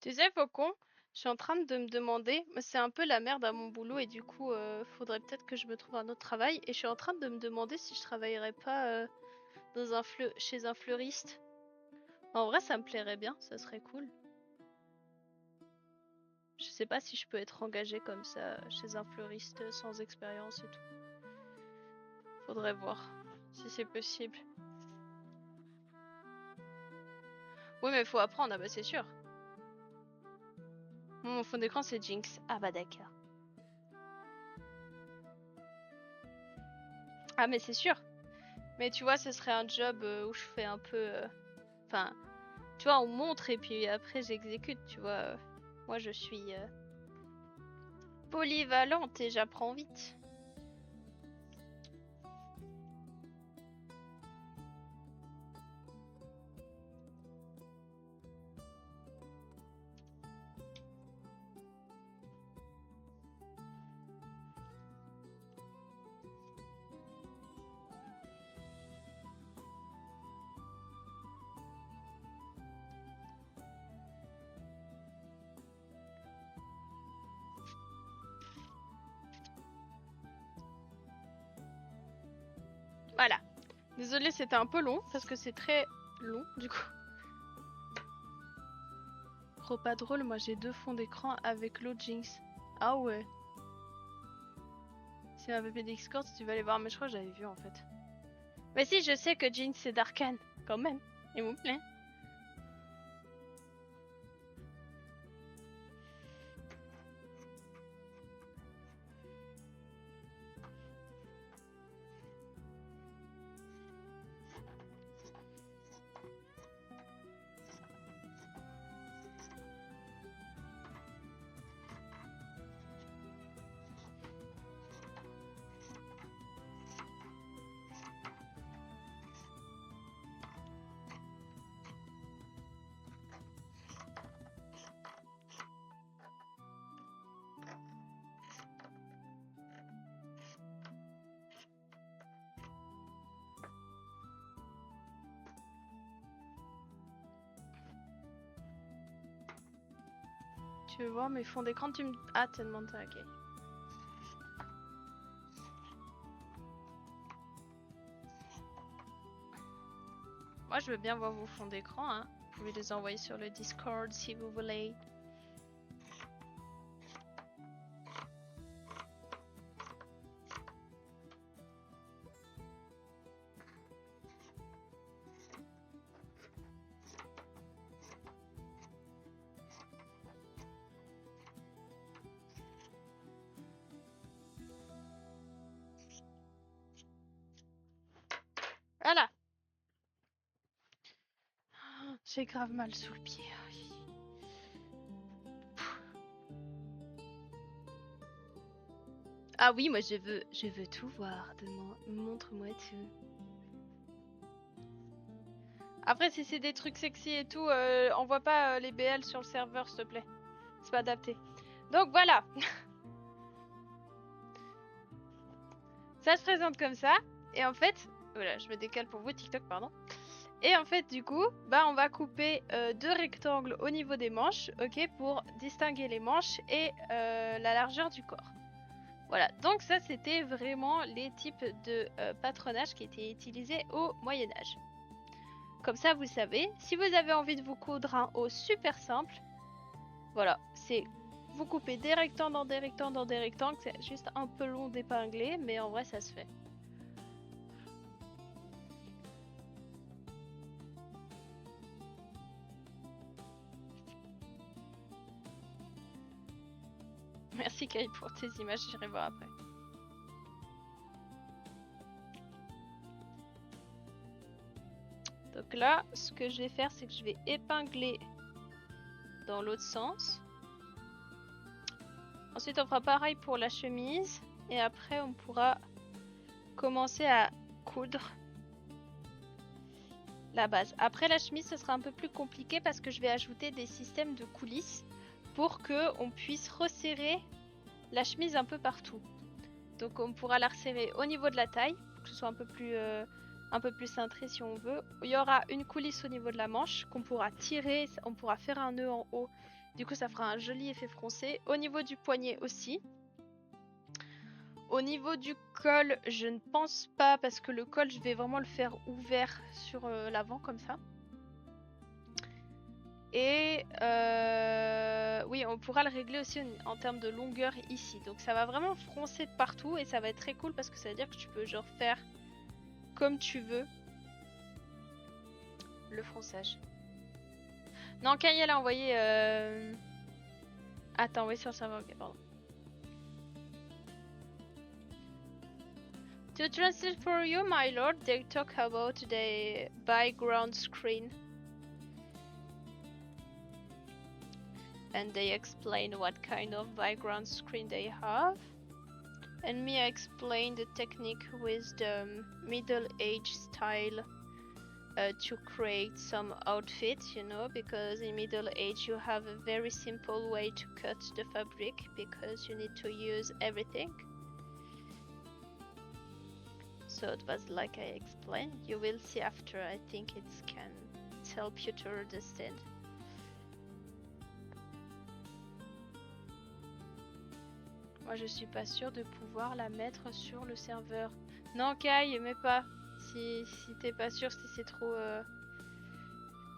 Tu sais, Faucon, je suis en train de me demander, c'est un peu la merde à mon boulot et du coup, faudrait peut-être que je me trouve un autre travail. Et je suis en train de me demander si je travaillerais pas dans chez un fleuriste. En vrai, ça me plairait bien, ça serait cool. Je sais pas si je peux être engagée comme ça chez un fleuriste sans expérience et tout. Faudrait voir si c'est possible. Oui, mais faut apprendre, ah bah c'est sûr. Mon fond d'écran c'est Jinx. Ah bah d'accord. Ah mais c'est sûr. Mais tu vois, ce serait un job où je fais un peu... Enfin, tu vois, on montre et puis après j'exécute, tu vois. Moi je suis polyvalente et j'apprends vite. Voilà. Désolée, c'était un peu long parce que c'est très long du coup. Repas drôle, moi j'ai 2 fonds d'écran avec l'autre Jinx. Ah ouais. C'est un VP Discord si tu vas aller voir, mais je crois que j'avais vu en fait. Mais si, je sais que Jinx c'est d'Arkane, quand même. S'il vous plaît. Tu veux voir mes fonds d'écran, tu me... Ah, tu demandes ça, ok. Moi, je veux bien voir vos fonds d'écran, hein. Je vais les envoyer sur le Discord si vous voulez. Voilà. J'ai grave mal sous le pied. Ah oui, moi je veux tout voir. Montre-moi tout. Après, si c'est des trucs sexy et tout, envoie pas les BL sur le serveur, s'il te plaît. C'est pas adapté. Donc voilà. Ça se présente comme ça. Et en fait, voilà, je me décale pour vous, TikTok, pardon. Et en fait, du coup, bah, on va couper 2 rectangles au niveau des manches, ok, pour distinguer les manches et la largeur du corps. Voilà, donc ça, c'était vraiment les types de patronage qui étaient utilisés au Moyen-Âge. Comme ça, vous savez, si vous avez envie de vous coudre un haut super simple, voilà, c'est vous coupez des rectangles dans des rectangles dans des rectangles, c'est juste un peu long d'épingler, mais en vrai, ça se fait. Merci Kai pour tes images, j'irai voir après. Donc là, ce que je vais faire, c'est que je vais épingler dans l'autre sens. Ensuite, on fera pareil pour la chemise. Et après, on pourra commencer à coudre la base. Après la chemise, ce sera un peu plus compliqué parce que je vais ajouter des systèmes de coulisses pour que on puisse resserrer la chemise un peu partout. Donc on pourra la resserrer au niveau de la taille, pour que ce soit un peu plus cintré si on veut. Il y aura une coulisse au niveau de la manche qu'on pourra tirer, on pourra faire un nœud en haut. Du coup, ça fera un joli effet froncé. Au niveau du poignet aussi. Au niveau du col, je ne pense pas parce que le col, je vais vraiment le faire ouvert sur l'avant comme ça. Et oui, on pourra le régler aussi en termes de longueur ici. Donc ça va vraiment froncer de partout et ça va être très cool parce que ça veut dire que tu peux genre faire comme tu veux le fronçage. Non, Kaya l'a envoyé... Attends, oui, sur le serveur, ok, pardon. To translate for you, my lord, they talk about the background screen. And they explain what kind of background screen they have. And me, I explain the technique with the Middle Age style to create some outfits, you know, because in Middle Age you have a very simple way to cut the fabric because you need to use everything. So it was like I explained. You will see after. I think it can help you to understand. Moi, je suis pas sûre de pouvoir la mettre sur le serveur. Non, Kai, mais pas. si t'es pas sûr, si c'est trop...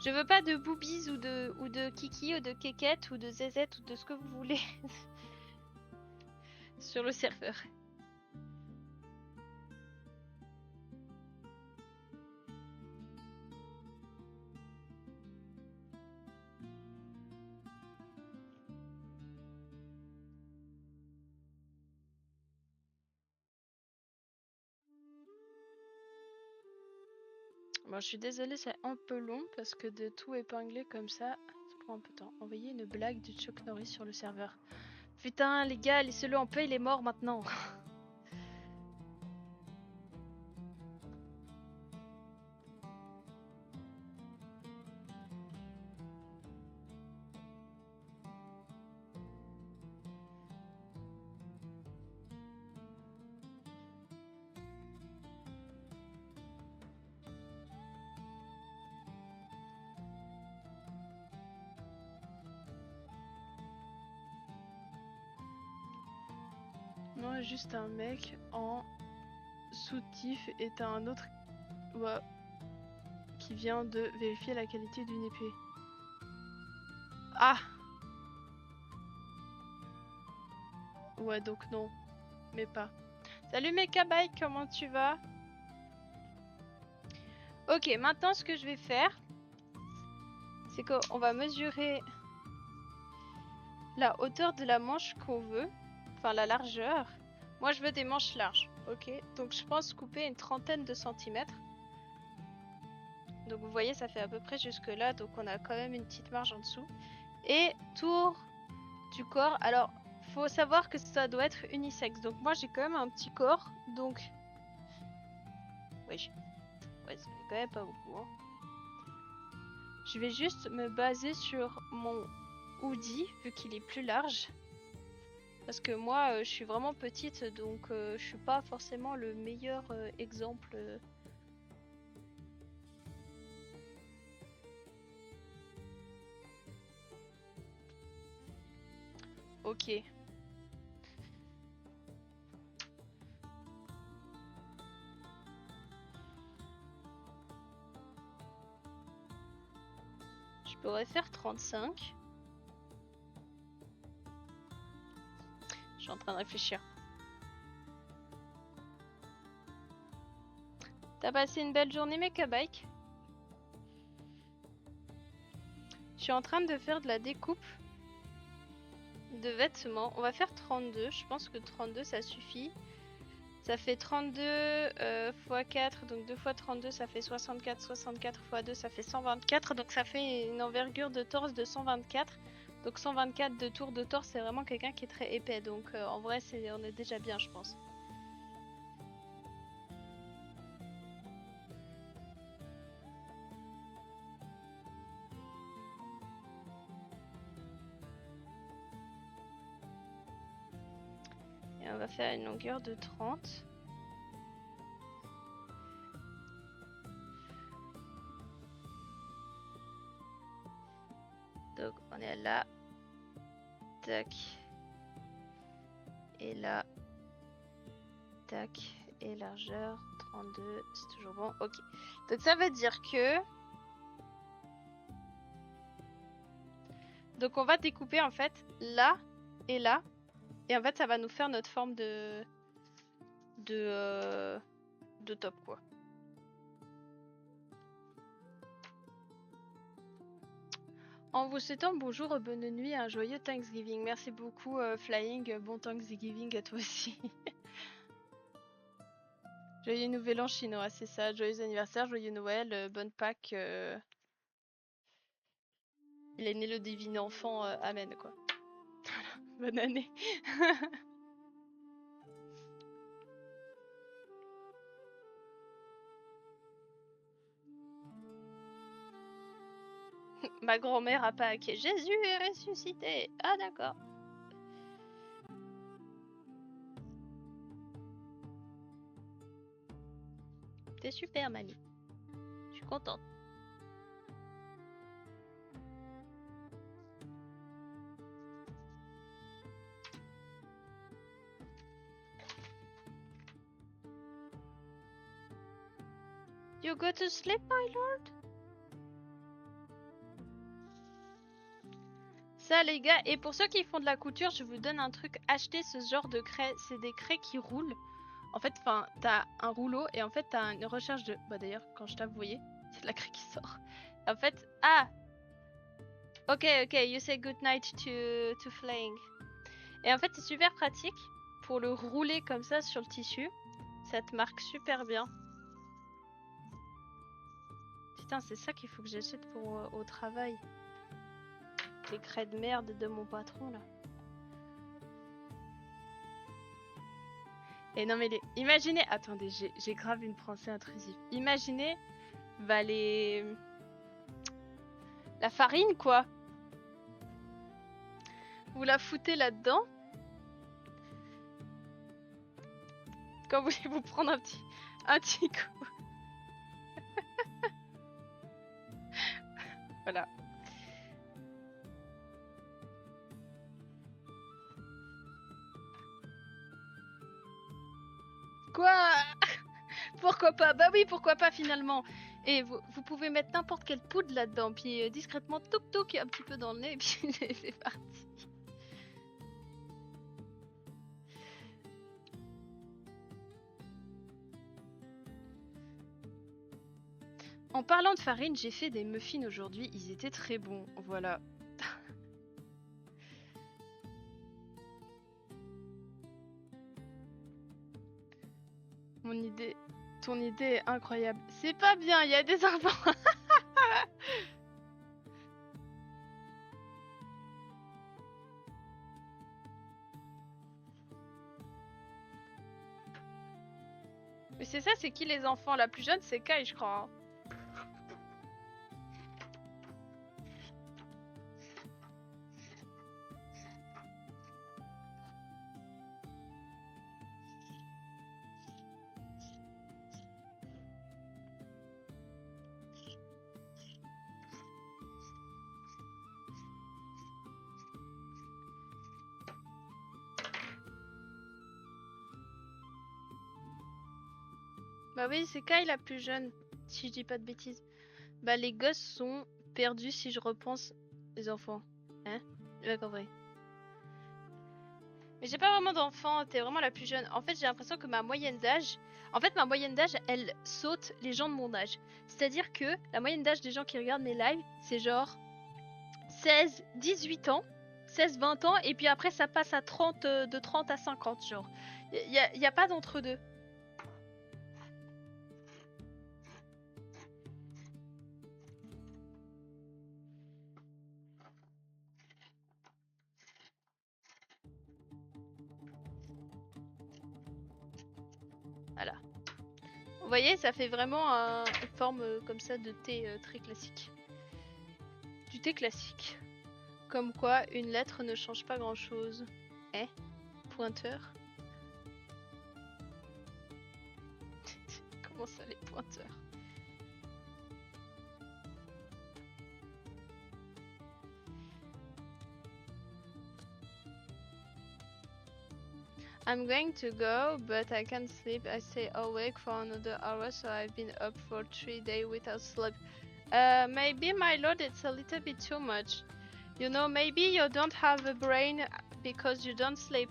Je veux pas de boobies ou de kiki ou de kékette ou de zézette ou de ce que vous voulez sur le serveur. Bon, je suis désolée, c'est un peu long parce que de tout épingler comme ça prend un peu de temps. Envoyer une blague de Chuck Norris sur le serveur. Putain, les gars, laissez-le en paix, il est mort maintenant. Moi, juste un mec en soutif et t'as un autre qui vient de vérifier la qualité d'une épée. Ah! Ouais, donc non. Mais pas. Salut Mekabike, comment tu vas? Ok, maintenant ce que je vais faire, c'est qu'on va mesurer la hauteur de la manche qu'on veut, enfin la largeur. Moi je veux des manches larges, ok? Donc je pense couper une trentaine de centimètres. Donc vous voyez, ça fait à peu près jusque là, donc on a quand même une petite marge en dessous. Et tour du corps, alors faut savoir que ça doit être unisexe. Donc moi j'ai quand même un petit corps, donc... Oui, ouais, ça fait quand même pas beaucoup, hein. Je vais juste me baser sur mon hoodie, vu qu'il est plus large. Parce que moi, je suis vraiment petite, donc je suis pas forcément le meilleur exemple. Ok. Je pourrais faire 35. Je suis en train de réfléchir. T'as passé une belle journée, Mekabike? Je suis en train de faire de la découpe de vêtements. On va faire 32. Je pense que 32 ça suffit. Ça fait 32 x 4, donc 2 x 32 ça fait 64, 64 x 2 ça fait 124, donc ça fait une envergure de torse de 124. Donc 124 de tour de torse, c'est vraiment quelqu'un qui est très épais, donc en vrai on est déjà bien je pense. Et on va faire une longueur de 30. Donc on est là. Tac. Et là. Tac. Et largeur 32. C'est toujours bon. Ok. Donc ça veut dire que... Donc on va découper en fait là et là. Et en fait ça va nous faire notre forme de top quoi. En vous souhaitant bonjour, bonne nuit, un joyeux Thanksgiving. Merci beaucoup Flying, bon Thanksgiving à toi aussi. Joyeux Nouvel An chinois, c'est ça. Joyeux anniversaire, joyeux Noël, bonne Pâques. Il est né le divin enfant, amen quoi. Bonne année. Ma grand-mère à Pâques. Jésus est ressuscité. Ah d'accord. T'es super mamie. Je suis contente. You go to sleep, my lord? Ça les gars, et pour ceux qui font de la couture, je vous donne un truc, achetez ce genre de craie, c'est des craies qui roulent. En fait, enfin, t'as un rouleau et en fait t'as une recherche de... Bah d'ailleurs, quand je tape, vous voyez, il y a de la craie qui sort. En fait, ah! Ok, you say good night to flying. Et en fait, c'est super pratique pour le rouler comme ça sur le tissu. Ça te marque super bien. Putain, c'est ça qu'il faut que j'achète pour au travail. Les craies de merde de mon patron là. Et non mais imaginez, attendez, j'ai grave une pensée intrusive. Imaginez, bah la farine quoi. Vous la foutez là-dedans. Quand vous voulez vous prendre un petit coup. Voilà. Quoi? Pourquoi pas? Bah oui, pourquoi pas finalement. Et vous pouvez mettre n'importe quelle poudre là-dedans, puis discrètement toc un petit peu dans le nez, et puis c'est parti. En parlant de farine, j'ai fait des muffins aujourd'hui, ils étaient très bons, voilà. Ton idée est incroyable. C'est pas bien, il y a des enfants. Mais c'est ça, c'est qui les enfants? La plus jeune, c'est Kai, je crois. Bah oui, c'est Kai la plus jeune, si je dis pas de bêtises. Bah les gosses sont perdus si je repense les enfants. Hein? J'ai pas compris. Mais j'ai pas vraiment d'enfants, t'es vraiment la plus jeune. En fait, j'ai l'impression que ma moyenne d'âge... En fait, ma moyenne d'âge, elle saute les gens de mon âge. C'est-à-dire que la moyenne d'âge des gens qui regardent mes lives, c'est genre 16, 18 ans, 16, 20 ans, et puis après ça passe à 30, de 30 à 50, genre. Y a pas d'entre-deux. Voilà. Vous voyez, ça fait vraiment une forme comme ça de thé très classique. Du thé classique. Comme quoi, une lettre ne change pas grand-chose. Eh? Pointeur? Comment ça, les pointeurs? I'm going to go, but I can't sleep. I stay awake for another hour, so I've been up for 3 days without sleep. Maybe, my lord, it's a little bit too much. You know, maybe you don't have a brain because you don't sleep.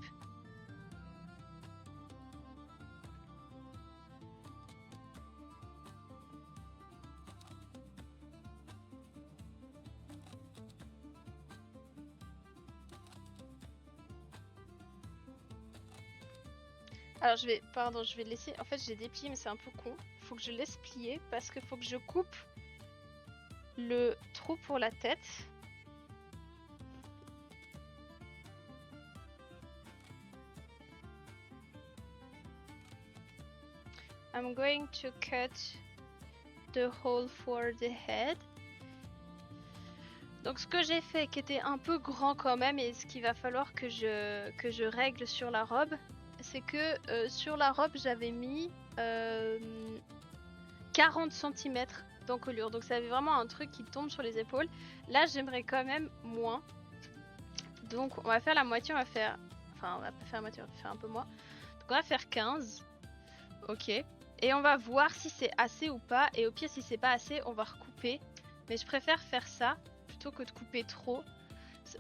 Alors je vais laisser, en fait j'ai déplié mais c'est un peu con. Faut que je laisse plier parce qu'il faut que je coupe le trou pour la tête. I'm going to cut the hole for the head. Donc ce que j'ai fait qui était un peu grand quand même et ce qu'il va falloir que je règle sur la robe, c'est que sur la robe j'avais mis 40 cm d'encolure. Donc ça avait vraiment un truc qui tombe sur les épaules. Là j'aimerais quand même moins. Donc on va faire la moitié, on va faire... Enfin on va pas faire la moitié, on va faire un peu moins. Donc on va faire 15. Ok. Et on va voir si c'est assez ou pas. Et au pire, si c'est pas assez, on va recouper. Mais je préfère faire ça plutôt que de couper trop.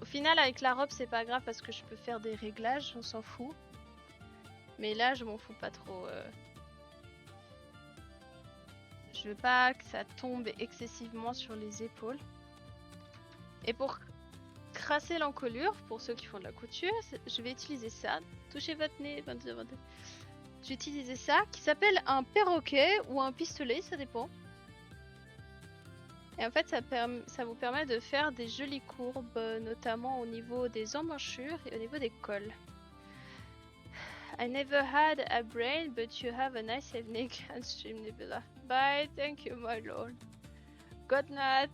Au final, avec la robe, c'est pas grave parce que je peux faire des réglages, on s'en fout. Mais là, je m'en fous pas trop. Je veux pas que ça tombe excessivement sur les épaules. Et pour crasser l'encolure, pour ceux qui font de la couture, je vais utiliser ça. Touchez votre nez, 22, 22. Je vais utiliser ça, qui s'appelle un perroquet ou un pistolet, ça dépend. Et en fait, ça vous permet de faire des jolies courbes, notamment au niveau des emmanchures et au niveau des cols. I never had a brain, but you have a nice evening and stream Nebula. Bye, thank you, my lord. Good night.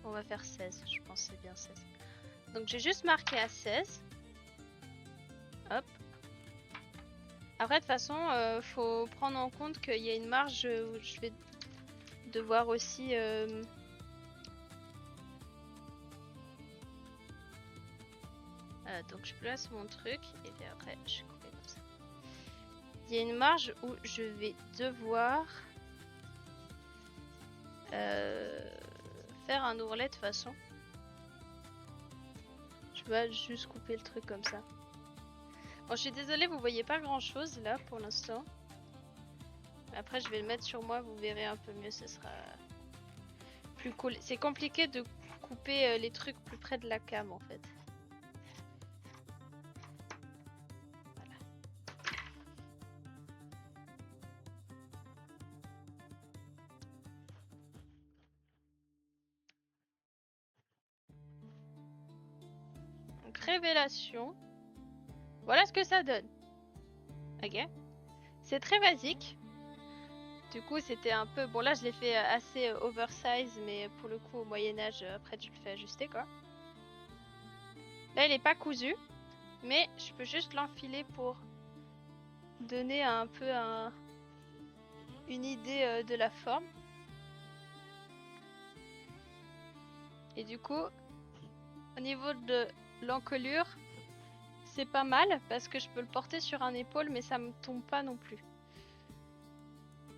On va faire 16, je pense que c'est bien 16. Donc j'ai juste marqué à 16. Hop. Après, de toute façon, faut prendre en compte qu'il y a une marge où je vais devoir aussi... donc je place mon truc et puis après je coupe comme ça. Il y a une marge où je vais devoir faire un ourlet de façon. Je vais juste couper le truc comme ça. Bon, je suis désolée, vous voyez pas grand chose là pour l'instant. Après, je vais le mettre sur moi, vous verrez un peu mieux, ce sera plus cool. C'est compliqué de couper les trucs plus près de la cam en fait. Voilà. Donc, révélation. Voilà ce que ça donne. Ok. C'est très basique. Du coup, c'était un peu... Bon, là, je l'ai fait assez oversize, mais pour le coup, au Moyen-Âge, après, tu le fais ajuster, quoi. Là, il est pas cousu, mais je peux juste l'enfiler pour donner un peu une idée de la forme. Et du coup, au niveau de l'encolure, c'est pas mal, parce que je peux le porter sur un épaule, mais ça me tombe pas non plus.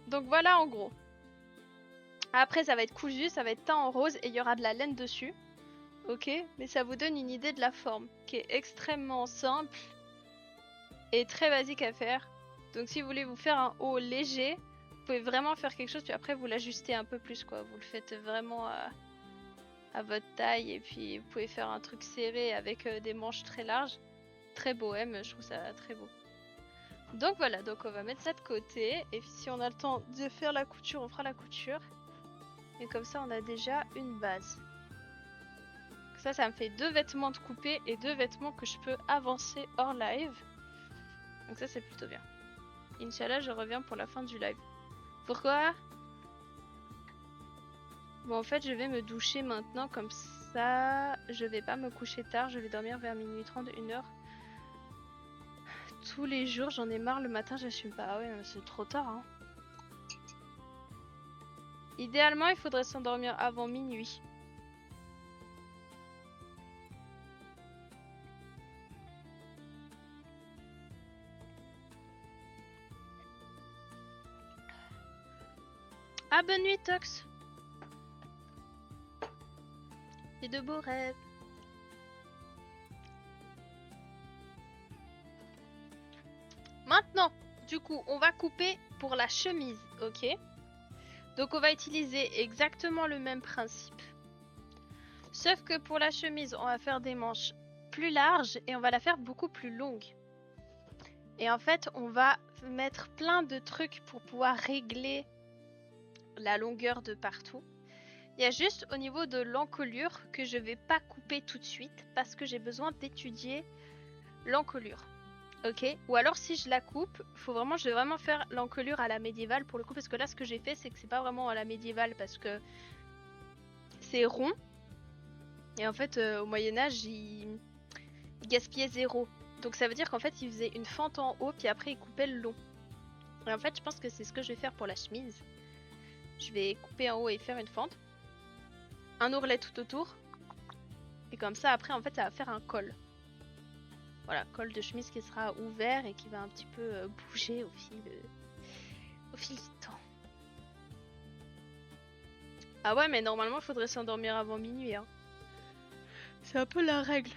Donc voilà en gros. Après ça va être cousu, ça va être teint en rose et il y aura de la laine dessus. Ok, mais ça vous donne une idée de la forme qui est extrêmement simple et très basique à faire. Donc si vous voulez vous faire un haut léger, vous pouvez vraiment faire quelque chose puis après vous l'ajustez un peu plus quoi. Vous le faites vraiment à votre taille et puis vous pouvez faire un truc serré avec des manches très larges. Très bohème, je trouve ça très beau. Donc voilà, donc on va mettre ça de côté et si on a le temps de faire la couture, on fera la couture. Et comme ça on a déjà une base. Ça me fait 2 vêtements de coupé et 2 vêtements que je peux avancer hors live. Donc ça c'est plutôt bien. Inch'Allah je reviens pour la fin du live. Pourquoi? Bon en fait je vais me doucher maintenant comme ça. Je vais pas me coucher tard, je vais dormir vers minuit 30, 1h. Tous les jours, j'en ai marre le matin, j'assume pas. Ah ouais, c'est trop tard. Hein. Idéalement, il faudrait s'endormir avant minuit. Ah, bonne nuit, Tox. Et de beaux rêves. Maintenant, du coup, on va couper pour la chemise, ok? Donc on va utiliser exactement le même principe. Sauf que pour la chemise, on va faire des manches plus larges et on va la faire beaucoup plus longue. Et en fait, on va mettre plein de trucs pour pouvoir régler la longueur de partout. Il y a juste au niveau de l'encolure que je vais pas couper tout de suite parce que j'ai besoin d'étudier l'encolure. Ok, ou alors si je la coupe, je vais vraiment faire l'encolure à la médiévale pour le coup parce que là ce que j'ai fait c'est que c'est pas vraiment à la médiévale parce que c'est rond et en fait au Moyen-Âge il gaspillait 0. Donc ça veut dire qu'en fait il faisait une fente en haut puis après il coupait le long. Et en fait je pense que c'est ce que je vais faire pour la chemise. Je vais couper en haut et faire une fente. Un ourlet tout autour. Et comme ça, après, en fait, ça va faire un col. Voilà, col de chemise qui sera ouvert et qui va un petit peu bouger au fil du temps. Ah ouais, mais normalement, il faudrait s'endormir avant minuit. Hein. C'est un peu la règle.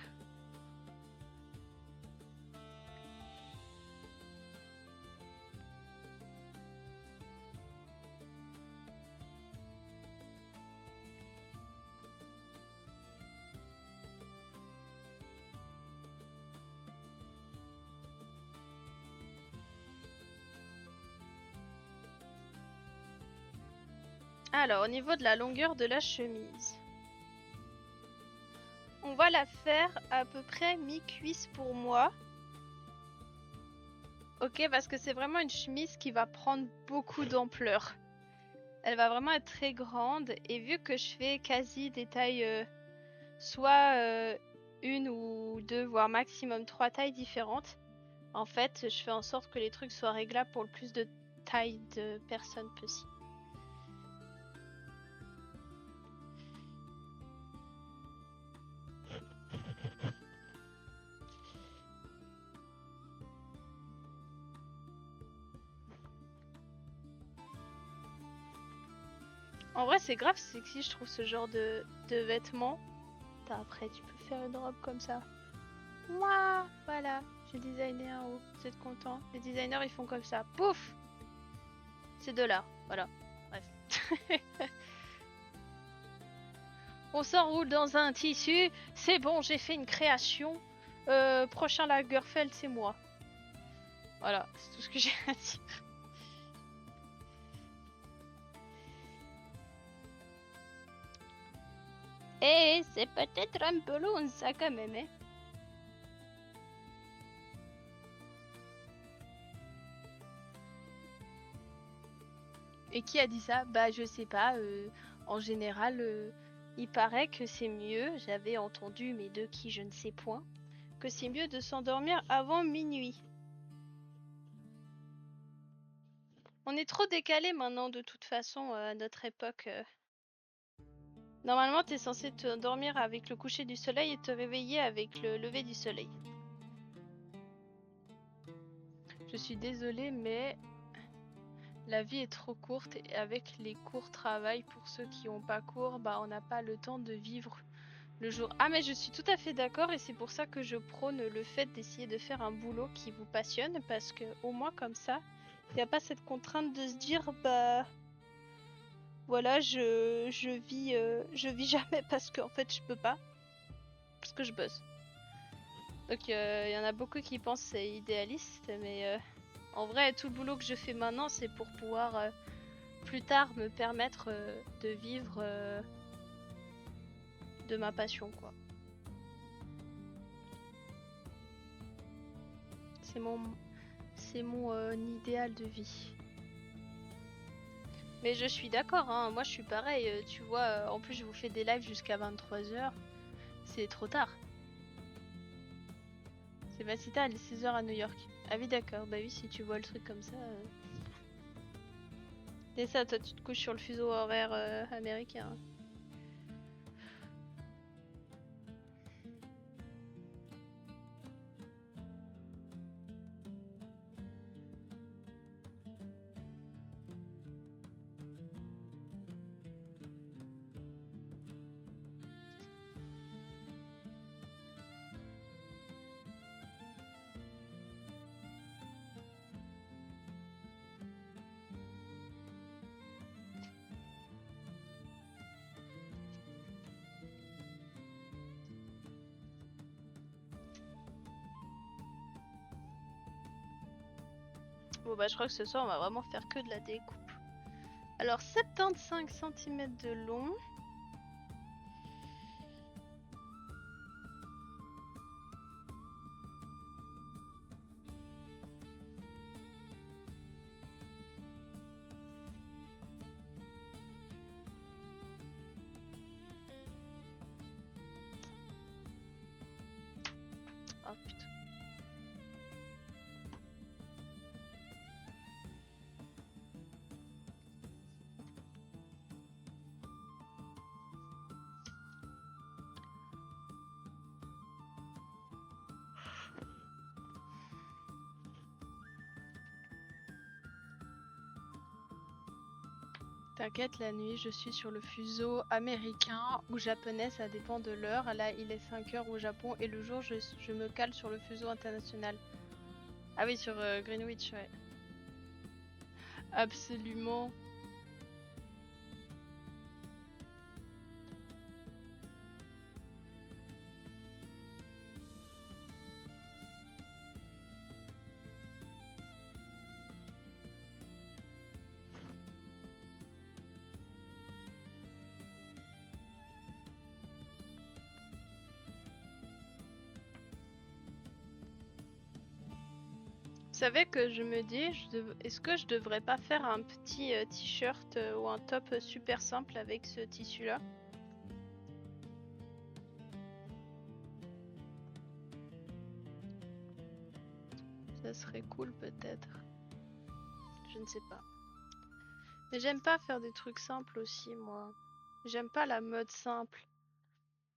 Alors, au niveau de la longueur de la chemise, on va la faire à peu près mi-cuisse pour moi. Ok, parce que c'est vraiment une chemise qui va prendre beaucoup d'ampleur. Elle va vraiment être très grande et vu que je fais quasi des tailles, soit une ou deux, voire maximum 3 tailles différentes, en fait, je fais en sorte que les trucs soient réglables pour le plus de tailles de personnes possible. En vrai, c'est grave sexy, je trouve, ce genre de vêtements. Après, tu peux faire une robe comme ça. Moi, voilà, j'ai designé un haut. Vous êtes content? Les designers, ils font comme ça. Pouf! C'est de là, voilà. Bref. On s'enroule dans un tissu. C'est bon, j'ai fait une création. Prochain Lagerfeld, c'est moi. Voilà, c'est tout ce que j'ai à dire. Et c'est peut-être un peu long ça quand même, hein. Et qui a dit ça? Bah je sais pas, en général, il paraît que c'est mieux, j'avais entendu, mais de qui je ne sais point, que c'est mieux de s'endormir avant minuit. On est trop décalé maintenant de toute façon à notre époque. Normalement, t'es censé te dormir avec le coucher du soleil et te réveiller avec le lever du soleil. Je suis désolée, mais la vie est trop courte et avec les courts travails, pour ceux qui n'ont pas cours, bah on n'a pas le temps de vivre le jour. Ah mais je suis tout à fait d'accord et c'est pour ça que je prône le fait d'essayer de faire un boulot qui vous passionne parce que au moins comme ça, il n'y a pas cette contrainte de se dire bah voilà je vis jamais parce qu'en fait je peux pas parce que je bosse. Donc il y en a beaucoup qui pensent que c'est idéaliste mais en vrai tout le boulot que je fais maintenant c'est pour pouvoir plus tard me permettre de vivre de ma passion quoi. C'est mon idéal de vie. Mais je suis d'accord, hein, moi je suis pareil, tu vois, en plus je vous fais des lives jusqu'à 23h, c'est trop tard. C'est pas si tard, il est 16h à New York. Ah oui d'accord, bah oui si tu vois le truc comme ça. C'est ça, toi tu te couches sur le fuseau horaire américain. Bon bah je crois que ce soir on va vraiment faire que de la découpe. Alors 75 cm de long. Oh putain. T'inquiète, la nuit, je suis sur le fuseau américain ou japonais, ça dépend de l'heure. Là, il est 5 heures au Japon et le jour, je me cale sur le fuseau international. Ah oui, sur Greenwich, ouais. Absolument. Vous savez que je me dis, est-ce que je devrais pas faire un petit t-shirt ou un top super simple avec ce tissu-là? Ça serait cool peut-être. Je ne sais pas. Mais j'aime pas faire des trucs simples aussi, moi. J'aime pas la mode simple.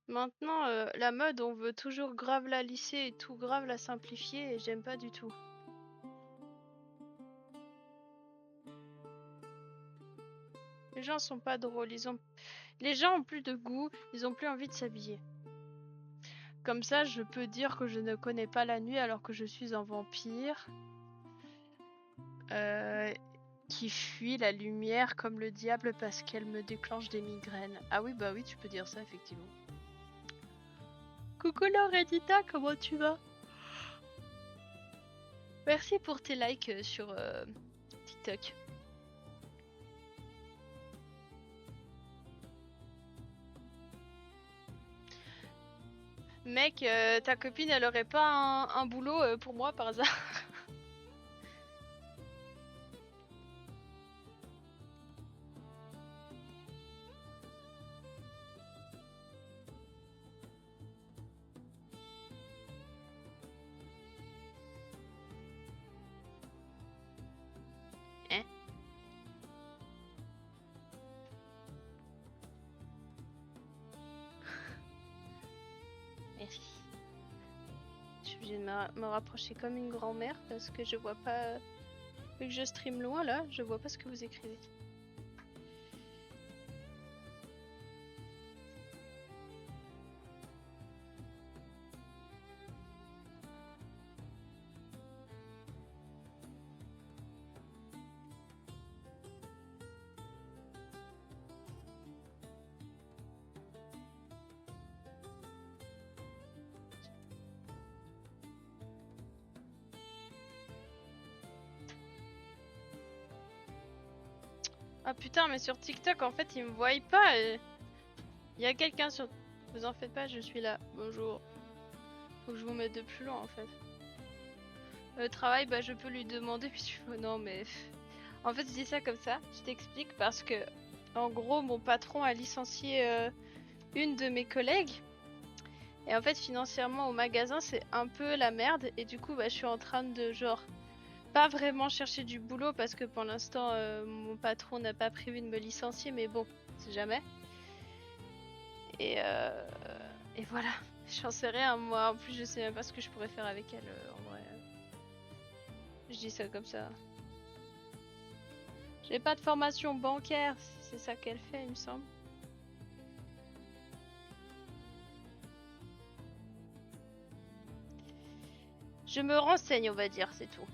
Maintenant, la mode, on veut toujours grave la lisser et tout grave la simplifier et j'aime pas du tout. Les gens sont pas drôles, les gens ont plus de goût, ils ont plus envie de s'habiller. Comme ça, je peux dire que je ne connais pas la nuit alors que je suis un vampire qui fuit la lumière comme le diable parce qu'elle me déclenche des migraines. Ah oui, bah oui, tu peux dire ça effectivement. Coucou Lauredita, comment tu vas? Merci pour tes likes sur TikTok. Mec, ta copine, elle aurait pas un boulot pour moi par hasard? Hein? Merci. Je suis obligée de me rapprocher comme une grand-mère parce que je vois pas... Vu que je stream loin là, je vois pas ce que vous écrivez. Ah putain, mais sur TikTok, en fait, ils me voient pas. Il y a quelqu'un sur... Vous en faites pas, je suis là. Bonjour. Faut que je vous mette de plus loin, en fait. Le travail, bah, je peux lui demander, puis tu... Non, mais... En fait, je dis ça comme ça. Je t'explique parce que, en gros, mon patron a licencié une de mes collègues. Et en fait, financièrement, au magasin, c'est un peu la merde. Et du coup, bah, je suis en train de, genre... Pas vraiment chercher du boulot parce que pour l'instant mon patron n'a pas prévu de me licencier, mais bon, c'est jamais. Et voilà, j'en sais rien moi, en plus je sais même pas ce que je pourrais faire avec elle en vrai. Je dis ça comme ça. J'ai pas de formation bancaire, c'est ça qu'elle fait il me semble. Je me renseigne on va dire, c'est tout.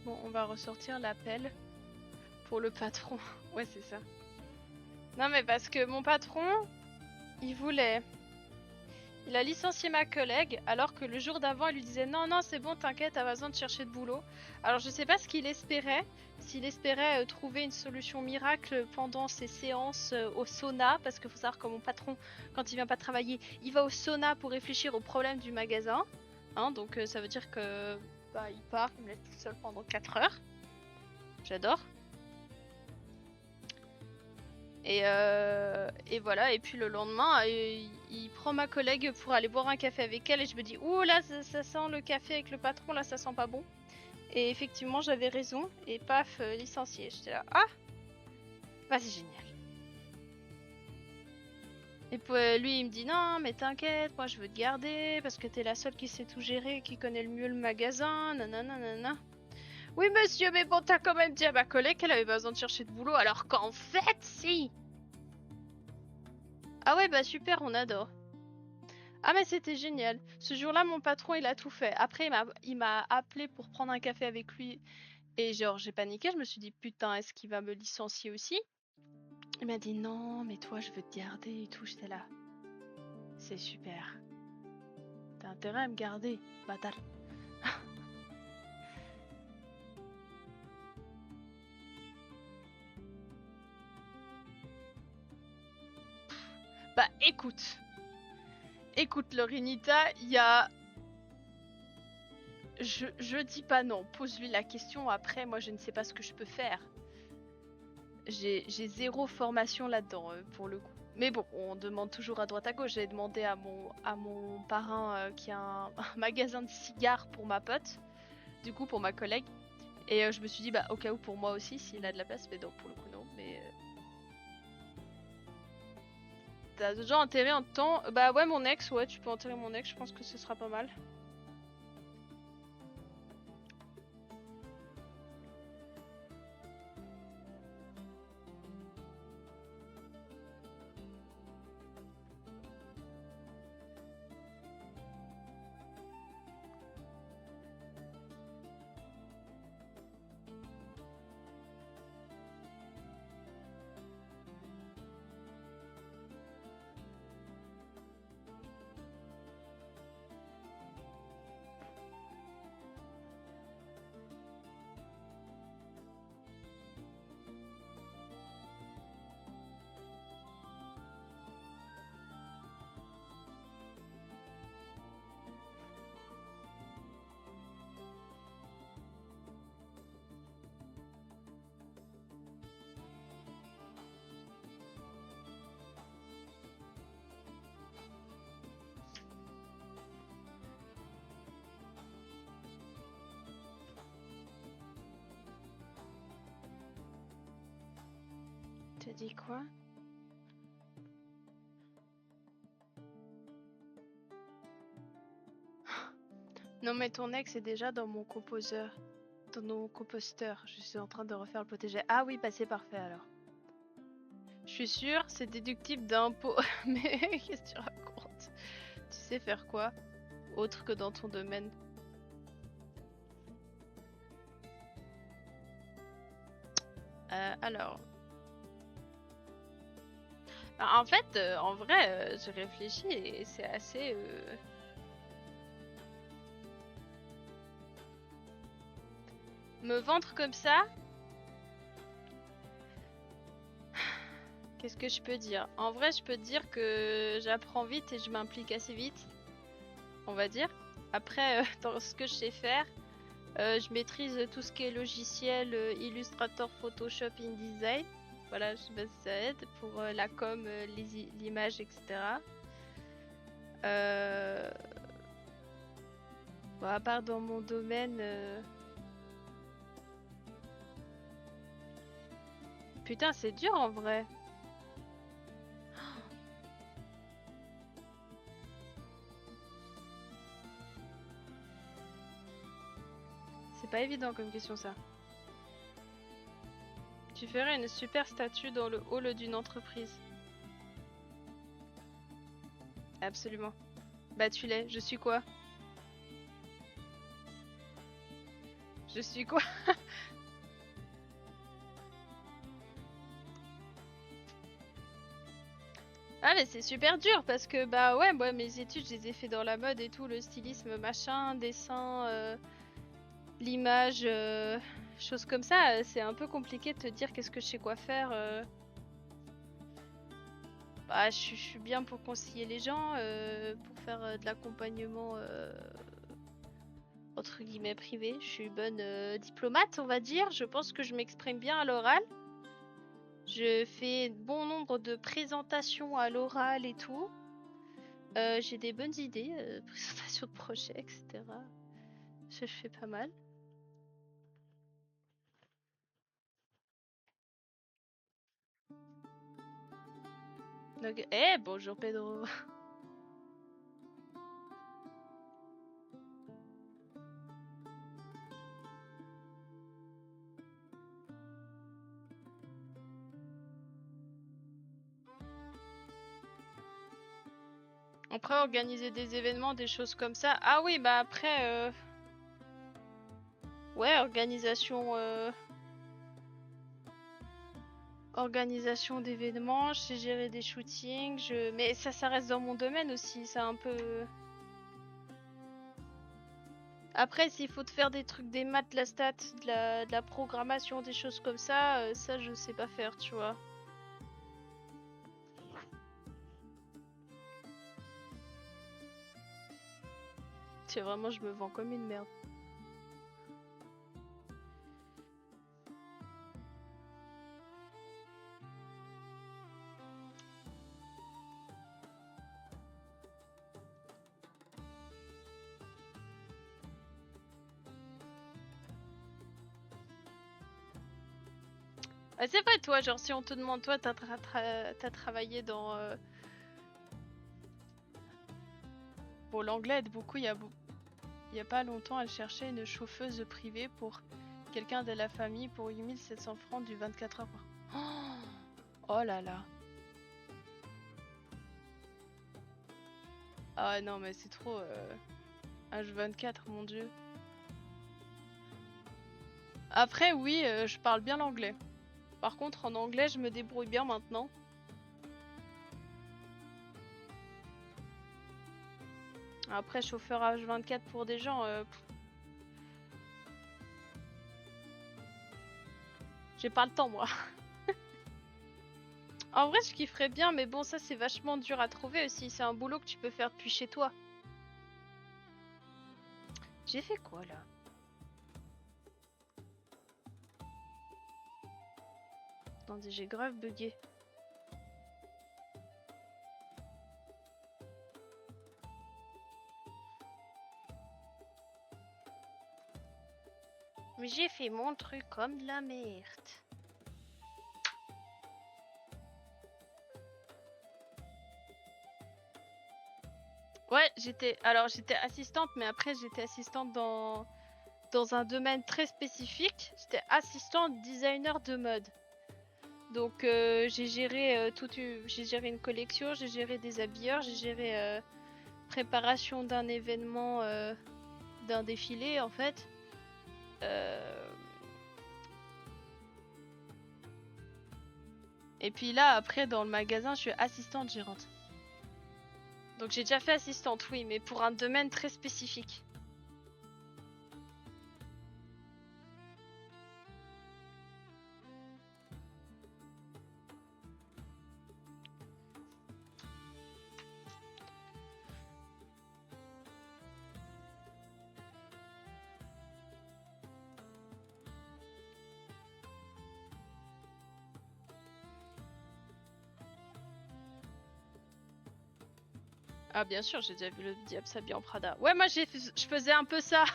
Bon, on va ressortir l'appel pour le patron. Ouais, c'est ça. Non, mais parce que mon patron, il a licencié ma collègue alors que le jour d'avant, il lui disait non, non, c'est bon, t'inquiète, t'as pas besoin de chercher de boulot. Alors, je sais pas ce qu'il espérait. S'il espérait trouver une solution miracle pendant ses séances au sauna, parce qu'il faut savoir que mon patron, quand il vient pas travailler, il va au sauna pour réfléchir aux problèmes du magasin. Hein, donc ça veut dire que bah, il part, il me laisse tout seul pendant 4 heures. J'adore. Et voilà, et puis le lendemain, il prend ma collègue pour aller boire un café avec elle et je me dis ouh là ça sent le café avec le patron, là ça sent pas bon. Et effectivement j'avais raison et paf, licencié. J'étais là, ah bah c'est génial. Et puis lui, il me dit non, mais t'inquiète, moi je veux te garder parce que t'es la seule qui sait tout gérer, qui connaît le mieux le magasin, nanana, nanana. Oui, monsieur, mais bon, t'as quand même dit à ma collègue qu'elle avait pas besoin de chercher de boulot, alors qu'en fait, si. Ah ouais, bah super, on adore. Ah mais c'était génial. Ce jour-là, mon patron, il a tout fait. Après, il m'a appelé pour prendre un café avec lui. Et genre, j'ai paniqué, je me suis dit, putain, est-ce qu'il va me licencier aussi? Il m'a dit, non, mais toi, je veux te garder et tout. J'étais là. C'est super. T'as intérêt à me garder, bâtard. Bah écoute. Écoute, Lorinita, il y a... Je dis pas non. Pose-lui la question. Après, moi, je ne sais pas ce que je peux faire. J'ai zéro formation là-dedans, pour le coup. Mais bon, on demande toujours à droite à gauche. J'ai demandé à mon parrain qui a un magasin de cigares pour ma pote, du coup pour ma collègue. Et je me suis dit, bah au cas où pour moi aussi, s'il a de la place, mais donc pour le coup non. Mais t'as déjà enterré un temps? Bah ouais, mon ex, ouais, tu peux enterrer mon ex, je pense que ce sera pas mal. T'as dit quoi? Non mais ton ex est déjà dans mon composeur. Dans mon composteur. Je suis en train de refaire le potager. Ah oui, bah c'est parfait alors. Je suis sûre, c'est déductible d'impôt. Mais qu'est-ce que tu racontes? Tu sais faire quoi? Autre que dans ton domaine. Alors. En fait, en vrai, j'ai réfléchi et c'est assez... Me vendre comme ça? Qu'est-ce que je peux dire? En vrai, je peux dire que j'apprends vite et je m'implique assez vite, on va dire. Après, dans ce que je sais faire, je maîtrise tout ce qui est logiciel, Illustrator, Photoshop, InDesign. Voilà, je sais pas si ça aide pour la com, l'image, etc. Bon, à part dans mon domaine... Putain, c'est dur en vrai. C'est pas évident comme question ça. Tu ferais une super statue dans le hall d'une entreprise. Absolument. Bah tu l'es. Je suis quoi? Je suis quoi? Ah mais c'est super dur parce que bah ouais, moi mes études je les ai fait dans la mode et tout, le stylisme machin, dessin, l'image, choses comme ça. C'est un peu compliqué de te dire qu'est-ce que je sais quoi faire. Bah je suis bien pour conseiller les gens, pour faire de l'accompagnement entre guillemets privé. Je suis bonne diplomate on va dire. Je pense que je m'exprime bien à l'oral. Je fais bon nombre de présentations à l'oral et tout. J'ai des bonnes idées, présentation de projet, etc. Je fais pas mal. Donc, bonjour Pedro. Après, organiser des événements, des choses comme ça. Ah oui, bah après, ouais, organisation d'événements, je sais gérer des shootings, mais ça reste dans mon domaine aussi, c'est un peu... Après, s'il faut te faire des trucs, des maths, de la stat, de la programmation, des choses comme ça je sais pas faire, tu vois. C'est vraiment, je me vends comme une merde. Ah, c'est vrai, toi, genre, si on te demande, toi, t'as travaillé dans... Bon, l'anglais aide beaucoup, il y a pas longtemps, elle cherchait une chauffeuse privée pour quelqu'un de la famille pour 8700 francs du 24 heures. Oh là là. Ah non, mais c'est trop... H24, mon dieu. Après, oui, je parle bien l'anglais. Par contre, en anglais, je me débrouille bien maintenant. Après, chauffeur H24 pour des gens... J'ai pas le temps, moi. En vrai, je kifferais bien, mais bon, ça, c'est vachement dur à trouver aussi. C'est un boulot que tu peux faire depuis chez toi. J'ai fait quoi, là? Attendez, j'ai grave bugué. Mais j'ai fait mon truc comme de la merde. Ouais, j'étais assistante, mais après j'étais assistante dans un domaine très spécifique. J'étais assistante designer de mode. Donc j'ai géré j'ai géré une collection, j'ai géré des habilleurs, j'ai géré préparation d'un événement, d'un défilé en fait. Et puis là après dans le magasin, je suis assistante gérante. Donc j'ai déjà fait assistante, oui, mais pour un domaine très spécifique. Ah bien sûr, j'ai déjà vu le diable s'habiller en Prada. Ouais, moi je faisais un peu ça.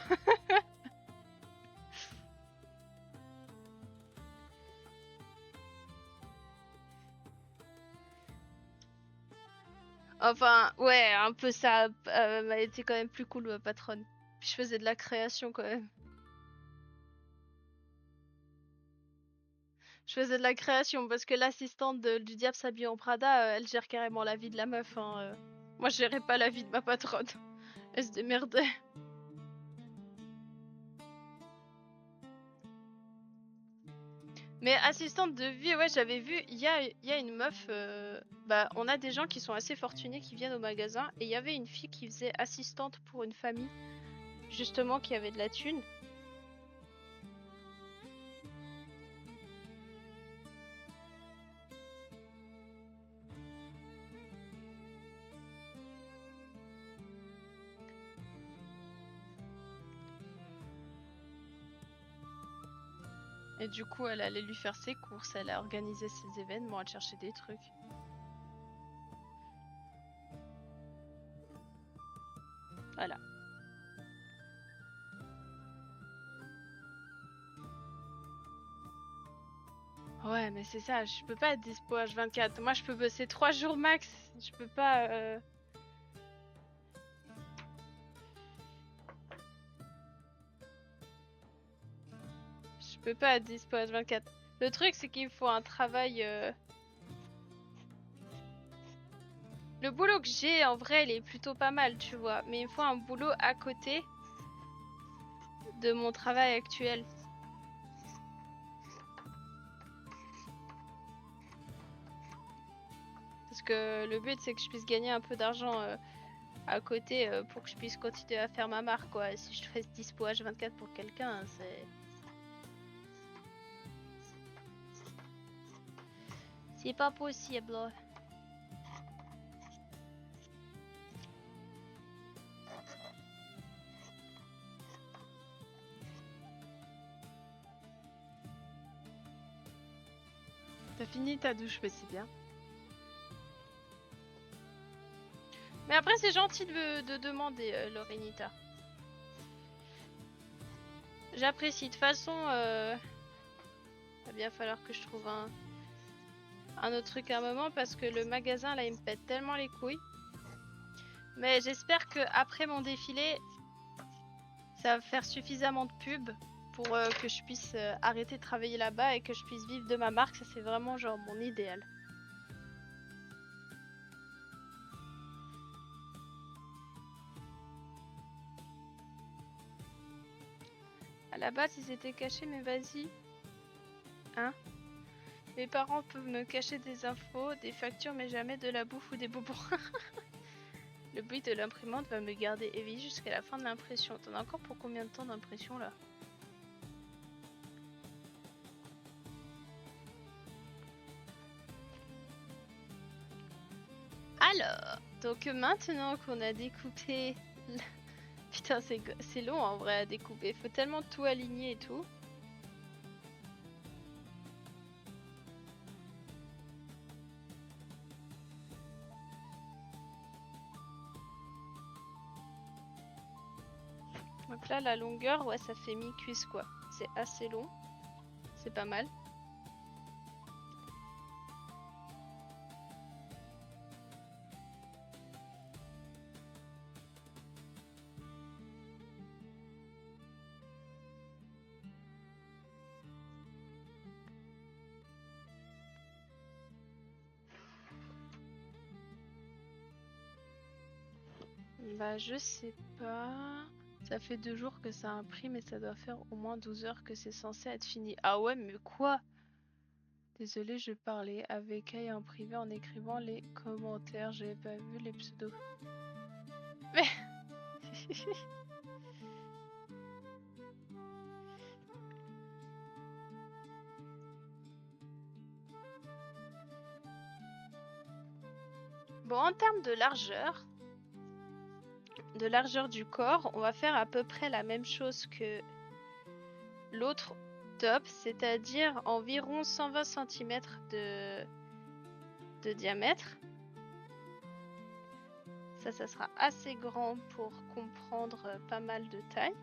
Enfin, ouais, un peu ça. Elle était quand même plus cool, ma patronne. Puis je faisais de la création quand même. Je faisais de la création parce que l'assistante du diable s'habille en Prada, elle gère carrément la vie de la meuf. Hein. Moi, je gérais pas la vie de ma patronne. Elle se démerdait. Mais assistante de vie, ouais, j'avais vu, il y a une meuf. Bah, on a des gens qui sont assez fortunés qui viennent au magasin. Et il y avait une fille qui faisait assistante pour une famille, justement, qui avait de la thune. Et du coup, elle allait lui faire ses courses, elle a organisé ses événements, elle cherchait des trucs. Voilà. Ouais, mais c'est ça, je peux pas être dispo H24. Moi, je peux bosser 3 jours max. Je peux pas... Je peux pas être dispo H24. Le truc, c'est qu'il me faut un travail... Le boulot que j'ai, en vrai, il est plutôt pas mal, tu vois. Mais il me faut un boulot à côté de mon travail actuel. Parce que le but, c'est que je puisse gagner un peu d'argent à côté pour que je puisse continuer à faire ma marque, quoi. Et si je fais dispo H24 pour quelqu'un, c'est... C'est pas possible. T'as fini ta douche, mais c'est bien. Mais après, c'est gentil de demander, Lorenita. J'apprécie. De toute façon, va bien falloir que je trouve un autre truc à un moment parce que le magasin, là, il me pète tellement les couilles. Mais j'espère que après mon défilé, ça va faire suffisamment de pub pour que je puisse arrêter de travailler là-bas et que je puisse vivre de ma marque. Ça, c'est vraiment genre mon idéal. À la base, ils étaient cachés, mais vas-y. Hein? Mes parents peuvent me cacher des infos, des factures, mais jamais de la bouffe ou des bonbons. Le bruit de l'imprimante va me garder éveillée jusqu'à la fin de l'impression. T'en as encore pour combien de temps d'impression là? Alors, donc maintenant qu'on a découpé... Putain, c'est long en vrai à découper. Faut tellement tout aligner et tout. Donc là, la longueur, ouais, ça fait mi-cuisse quoi. C'est assez long. C'est pas mal. Bah, je sais pas. Ça fait 2 jours que ça imprime et ça doit faire au moins 12 heures que c'est censé être fini. Ah ouais, mais quoi? Désolée, je parlais avec elle en privé en écrivant les commentaires. J'avais pas vu les pseudos. Mais... Bon, en termes de largeur du corps, on va faire à peu près la même chose que l'autre top, c'est-à-dire environ 120 cm de diamètre. Ça sera assez grand pour comprendre pas mal de taille.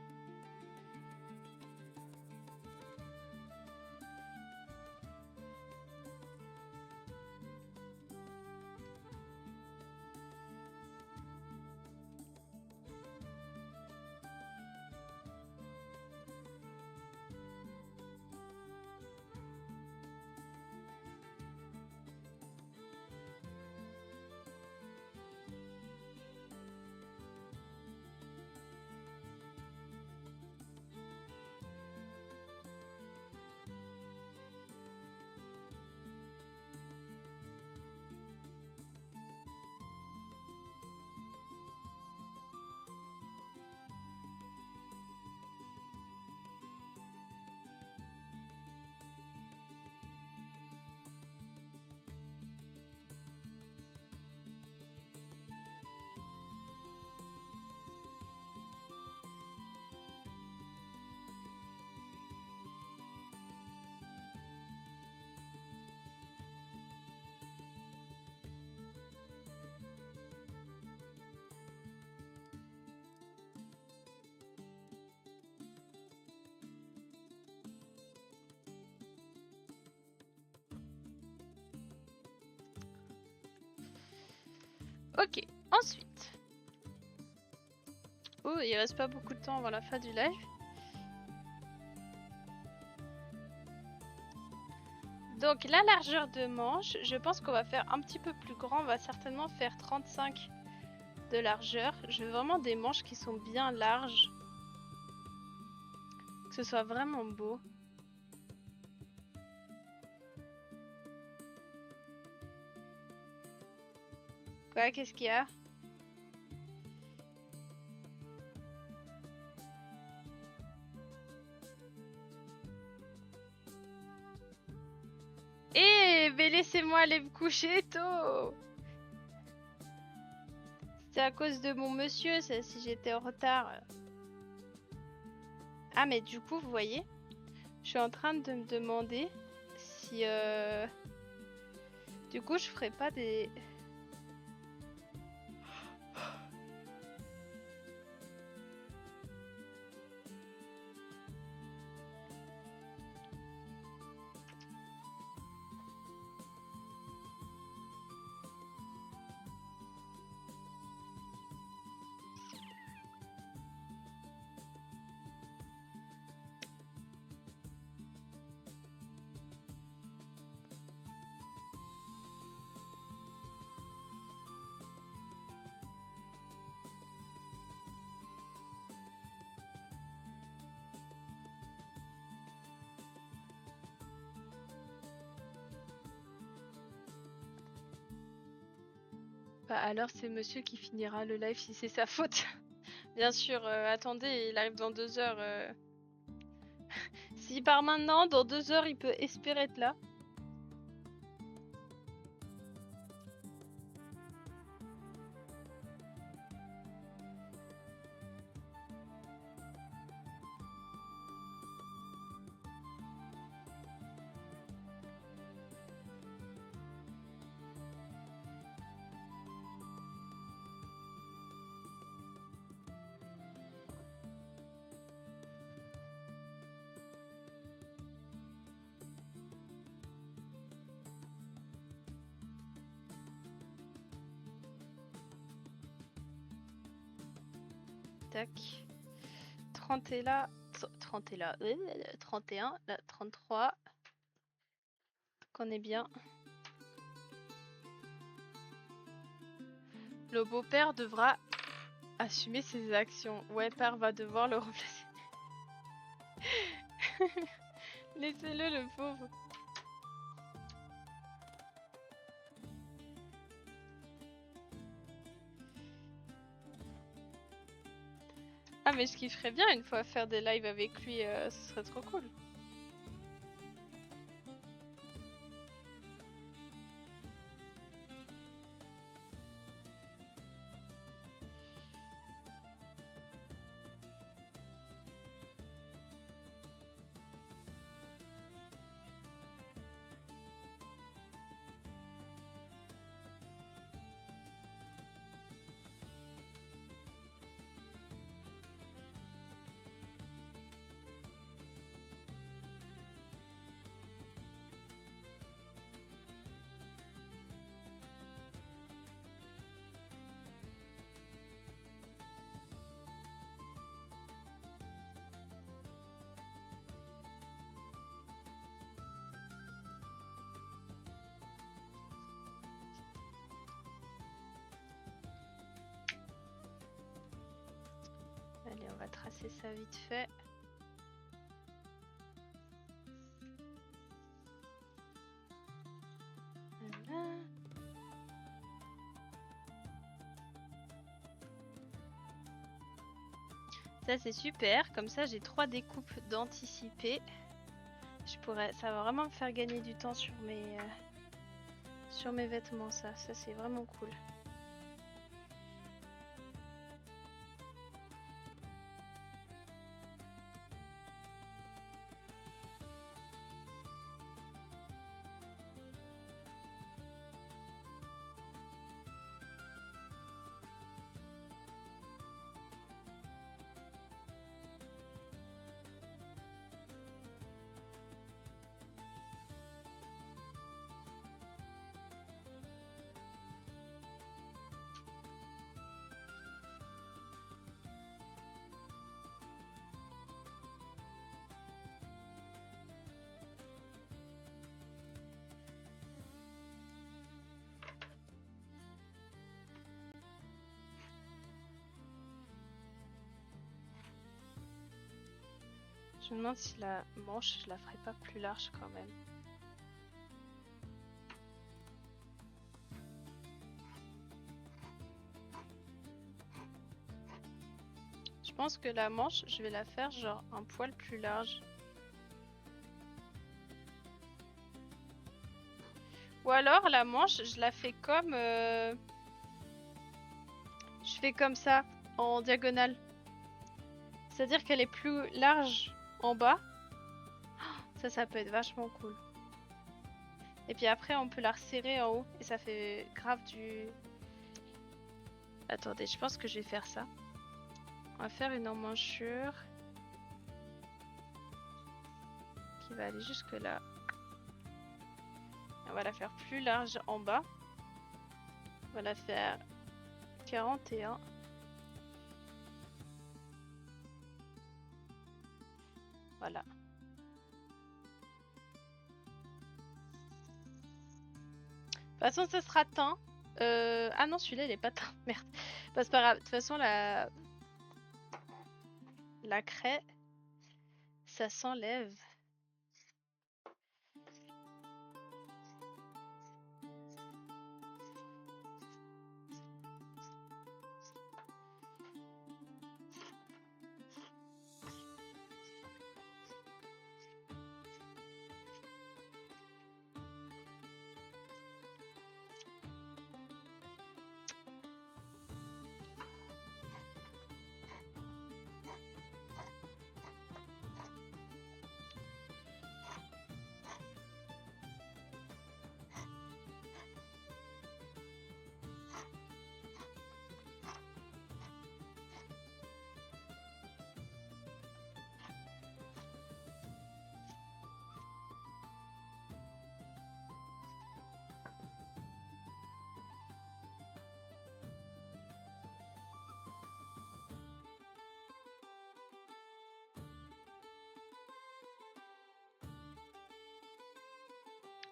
Ok, ensuite. Oh, il reste pas beaucoup de temps avant la fin du live. Donc la largeur de manche, je pense qu'on va faire un petit peu plus grand. On va certainement faire 35 de largeur. Je veux vraiment des manches qui sont bien larges. Que ce soit vraiment beau. Quoi, qu'est-ce qu'il y a? Mais laissez-moi aller me coucher tôt. C'est à cause de mon monsieur, ça, si j'étais en retard. Ah, mais du coup, vous voyez, je suis en train de me demander si... Du coup, je ferais pas des... Bah alors c'est monsieur qui finira le live si c'est sa faute. Bien sûr, attendez, il arrive dans 2 heures. S'il part maintenant, dans 2 heures, il peut espérer être là. Tac. 30 est là. 30 est là. 31, là, 33. Qu'on est bien. Le beau-père devra assumer ses actions. Ouais, père va devoir le remplacer. Laissez-le, le pauvre. Ah, mais je kifferais bien une fois faire des lives avec lui, ce serait trop cool. Allez, on va tracer ça vite fait. Voilà. Ça c'est super, comme ça j'ai 3 découpes d'anticiper. Ça va vraiment me faire gagner du temps sur mes vêtements, ça c'est vraiment cool. Je me demande si la manche, je la ferai pas plus large quand même. Je pense que la manche, je vais la faire genre un poil plus large. Ou alors la manche, je la fais comme... Je fais comme ça, en diagonale. C'est-à-dire qu'elle est plus large en bas. Ça peut être vachement cool. Et puis après, on peut la resserrer en haut. Et ça fait grave du... Attendez, je pense que je vais faire ça. On va faire une emmanchure. Qui va aller jusque là. On va la faire plus large en bas. On va la faire 41. Voilà. De toute façon, ça sera teint. Ah non, celui-là, il est pas teint. Merde. Bah, c'est pas grave. De toute façon, la craie, ça s'enlève.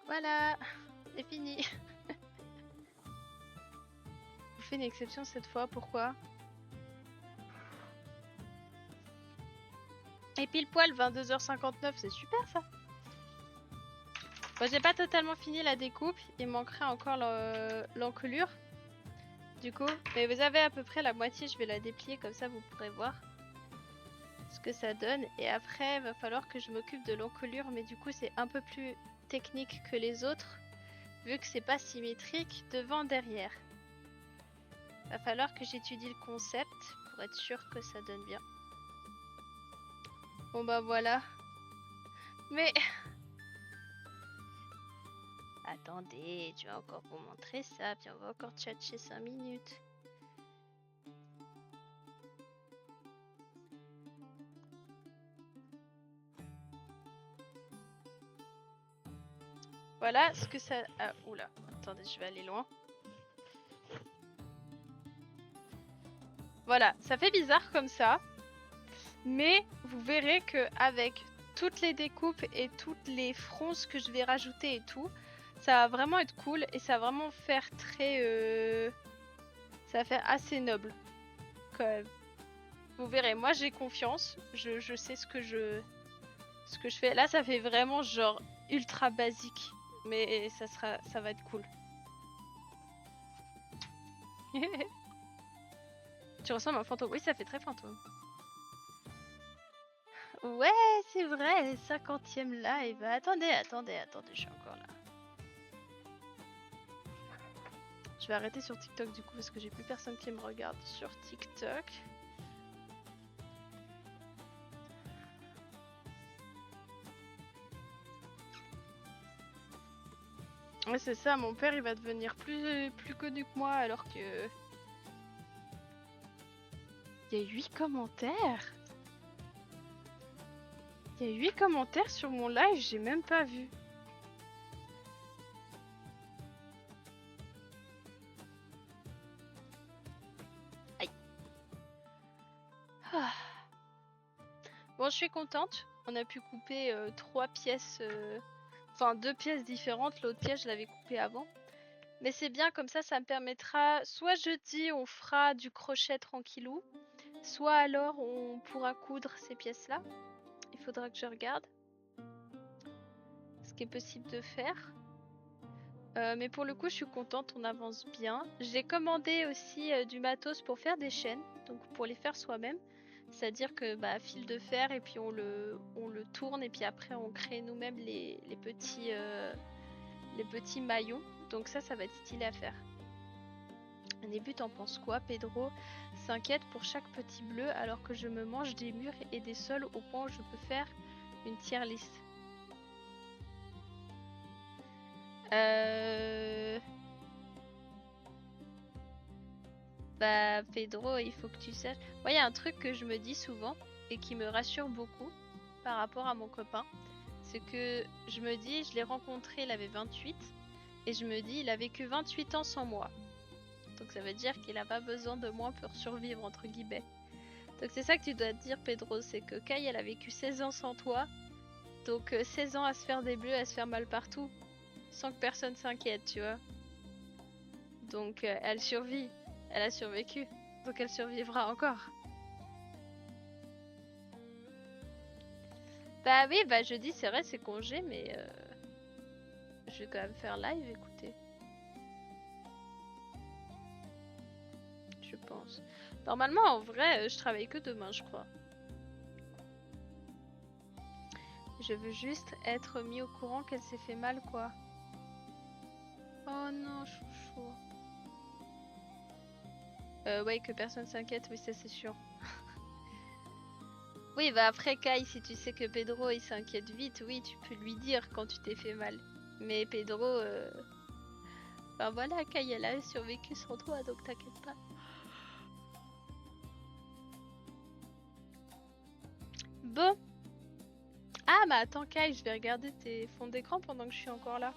Voilà, c'est fini. Je fais une exception cette fois, pourquoi? Et pile poil 22h59, c'est super ça. Bon, j'ai pas totalement fini la découpe, il manquerait encore l'encolure. Du coup, mais vous avez à peu près la moitié, je vais la déplier comme ça vous pourrez voir ce que ça donne. Et après, il va falloir que je m'occupe de l'encolure, mais du coup c'est un peu plus technique que les autres, vu que c'est pas symétrique devant derrière. Va falloir que j'étudie le concept pour être sûr que ça donne bien. Bon bah voilà. Mais... Attendez, tu vas encore vous montrer ça, puis on va encore tchatcher 5 minutes. Voilà ce que ça... Ah, oula, attendez, je vais aller loin. Voilà, ça fait bizarre comme ça. Mais vous verrez que avec toutes les découpes et toutes les fronces que je vais rajouter et tout, ça va vraiment être cool et ça va vraiment faire très... Ça va faire assez noble, quand même. Vous verrez, moi j'ai confiance, je sais ce que je fais. Là ça fait vraiment genre ultra basique, mais ça va être cool. Tu ressembles à un fantôme. Oui, ça fait très fantôme. Ouais, c'est vrai, 50e live. Attendez, je suis encore là. Je vais arrêter sur TikTok du coup parce que j'ai plus personne qui me regarde sur TikTok. Ouais, c'est ça, mon père il va devenir plus connu que moi alors que... Il y a 8 commentaires. Il y a 8 commentaires sur mon live, j'ai même pas vu. Aïe. Ah. Bon, je suis contente. On a pu couper 3 pièces... Enfin, 2 pièces différentes. L'autre pièce, je l'avais coupée avant. Mais c'est bien, comme ça me permettra... Soit jeudi, on fera du crochet tranquillou. Soit alors, on pourra coudre ces pièces-là. Il faudra que je regarde ce qui est possible de faire. Mais pour le coup, je suis contente, on avance bien. J'ai commandé aussi du matos pour faire des chaînes, donc pour les faire soi-même. C'est-à-dire que fil de fer et puis on le tourne et puis après on crée nous-mêmes les petits maillons. Donc ça va être stylé à faire. Au début, t'en penses quoi? Pedro s'inquiète pour chaque petit bleu alors que je me mange des murs et des sols au point où je peux faire une tier list. Pedro, il faut que tu saches. Moi, il y a un truc que je me dis souvent et qui me rassure beaucoup par rapport à mon copain. C'est que je me dis, je l'ai rencontré, il avait 28. Et je me dis, il a vécu 28 ans sans moi. Donc ça veut dire qu'il n'a pas besoin de moi pour survivre, entre guillemets. Donc c'est ça que tu dois te dire, Pedro. C'est que Kai, elle a vécu 16 ans sans toi. Donc 16 ans à se faire des bleus, à se faire mal partout. Sans que personne s'inquiète, tu vois. Donc elle survit. Elle a survécu. Donc elle survivra encore. Bah oui, jeudi c'est vrai c'est congé, mais je vais quand même faire live, écoutez. Je pense. Normalement en vrai je travaille que demain je crois. Je veux juste être mis au courant qu'elle s'est fait mal quoi. Oh non chouchou. Ouais que personne s'inquiète, oui ça c'est sûr. Oui, après Kai, si tu sais que Pedro il s'inquiète vite, oui, tu peux lui dire quand tu t'es fait mal. Mais Pedro, voilà, Kai elle a survécu sans toi, donc t'inquiète pas. Bon. Ah, mais attends Kai, je vais regarder tes fonds d'écran pendant que je suis encore là.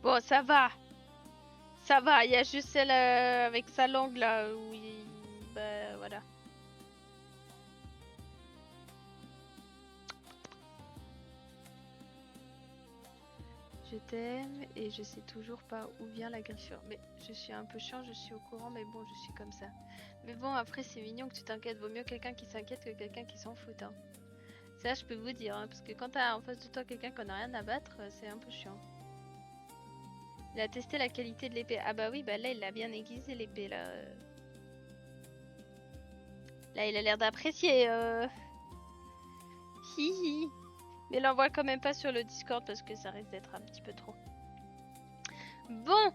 Bon, ça va. Ça va, il y a juste celle avec sa langue là où il... voilà. Je t'aime et je sais toujours pas où vient la griffure. Mais je suis un peu chiant, je suis au courant, mais bon, je suis comme ça. Mais bon, après, c'est mignon que tu t'inquiètes. Vaut mieux quelqu'un qui s'inquiète que quelqu'un qui s'en fout. Hein. Ça, je peux vous dire. Hein, parce que quand t'as en face de toi quelqu'un qui n'a rien à battre, c'est un peu chiant. Il a testé la qualité de l'épée. Ah bah oui, là, il l'a bien aiguisé l'épée, là. Là, il a l'air d'apprécier. Hihi. Mais l'envoie quand même pas sur le Discord parce que ça risque d'être un petit peu trop. Bon,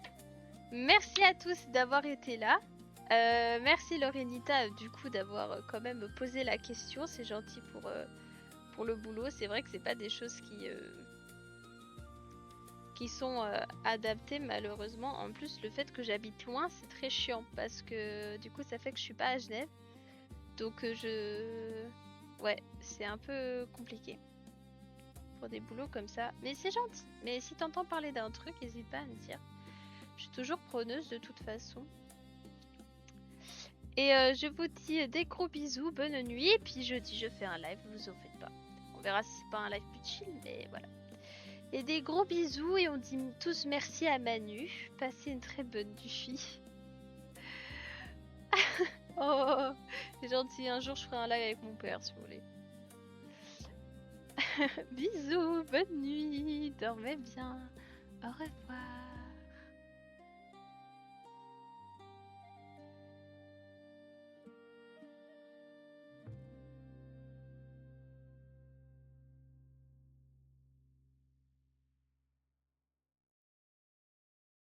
merci à tous d'avoir été là. Merci Lorenita du coup d'avoir quand même posé la question. C'est gentil pour le boulot. C'est vrai que c'est pas des choses qui sont adaptées malheureusement. En plus, le fait que j'habite loin, c'est très chiant parce que du coup, ça fait que je suis pas à Genève. Donc ouais, c'est un peu compliqué pour des boulots comme ça. Mais c'est gentil. Mais si t'entends parler d'un truc, n'hésite pas à me dire. Je suis toujours preneuse de toute façon. Et je vous dis des gros bisous, bonne nuit. Et puis jeudi, je fais un live, vous en faites pas. On verra si c'est pas un live plus chill, mais voilà. Et des gros bisous et on dit tous merci à Manu. Passez une très bonne nuit. Oh, c'est gentil. Un jour, je ferai un live avec mon père si vous voulez. Bisous, bonne nuit, dormez bien. Au revoir.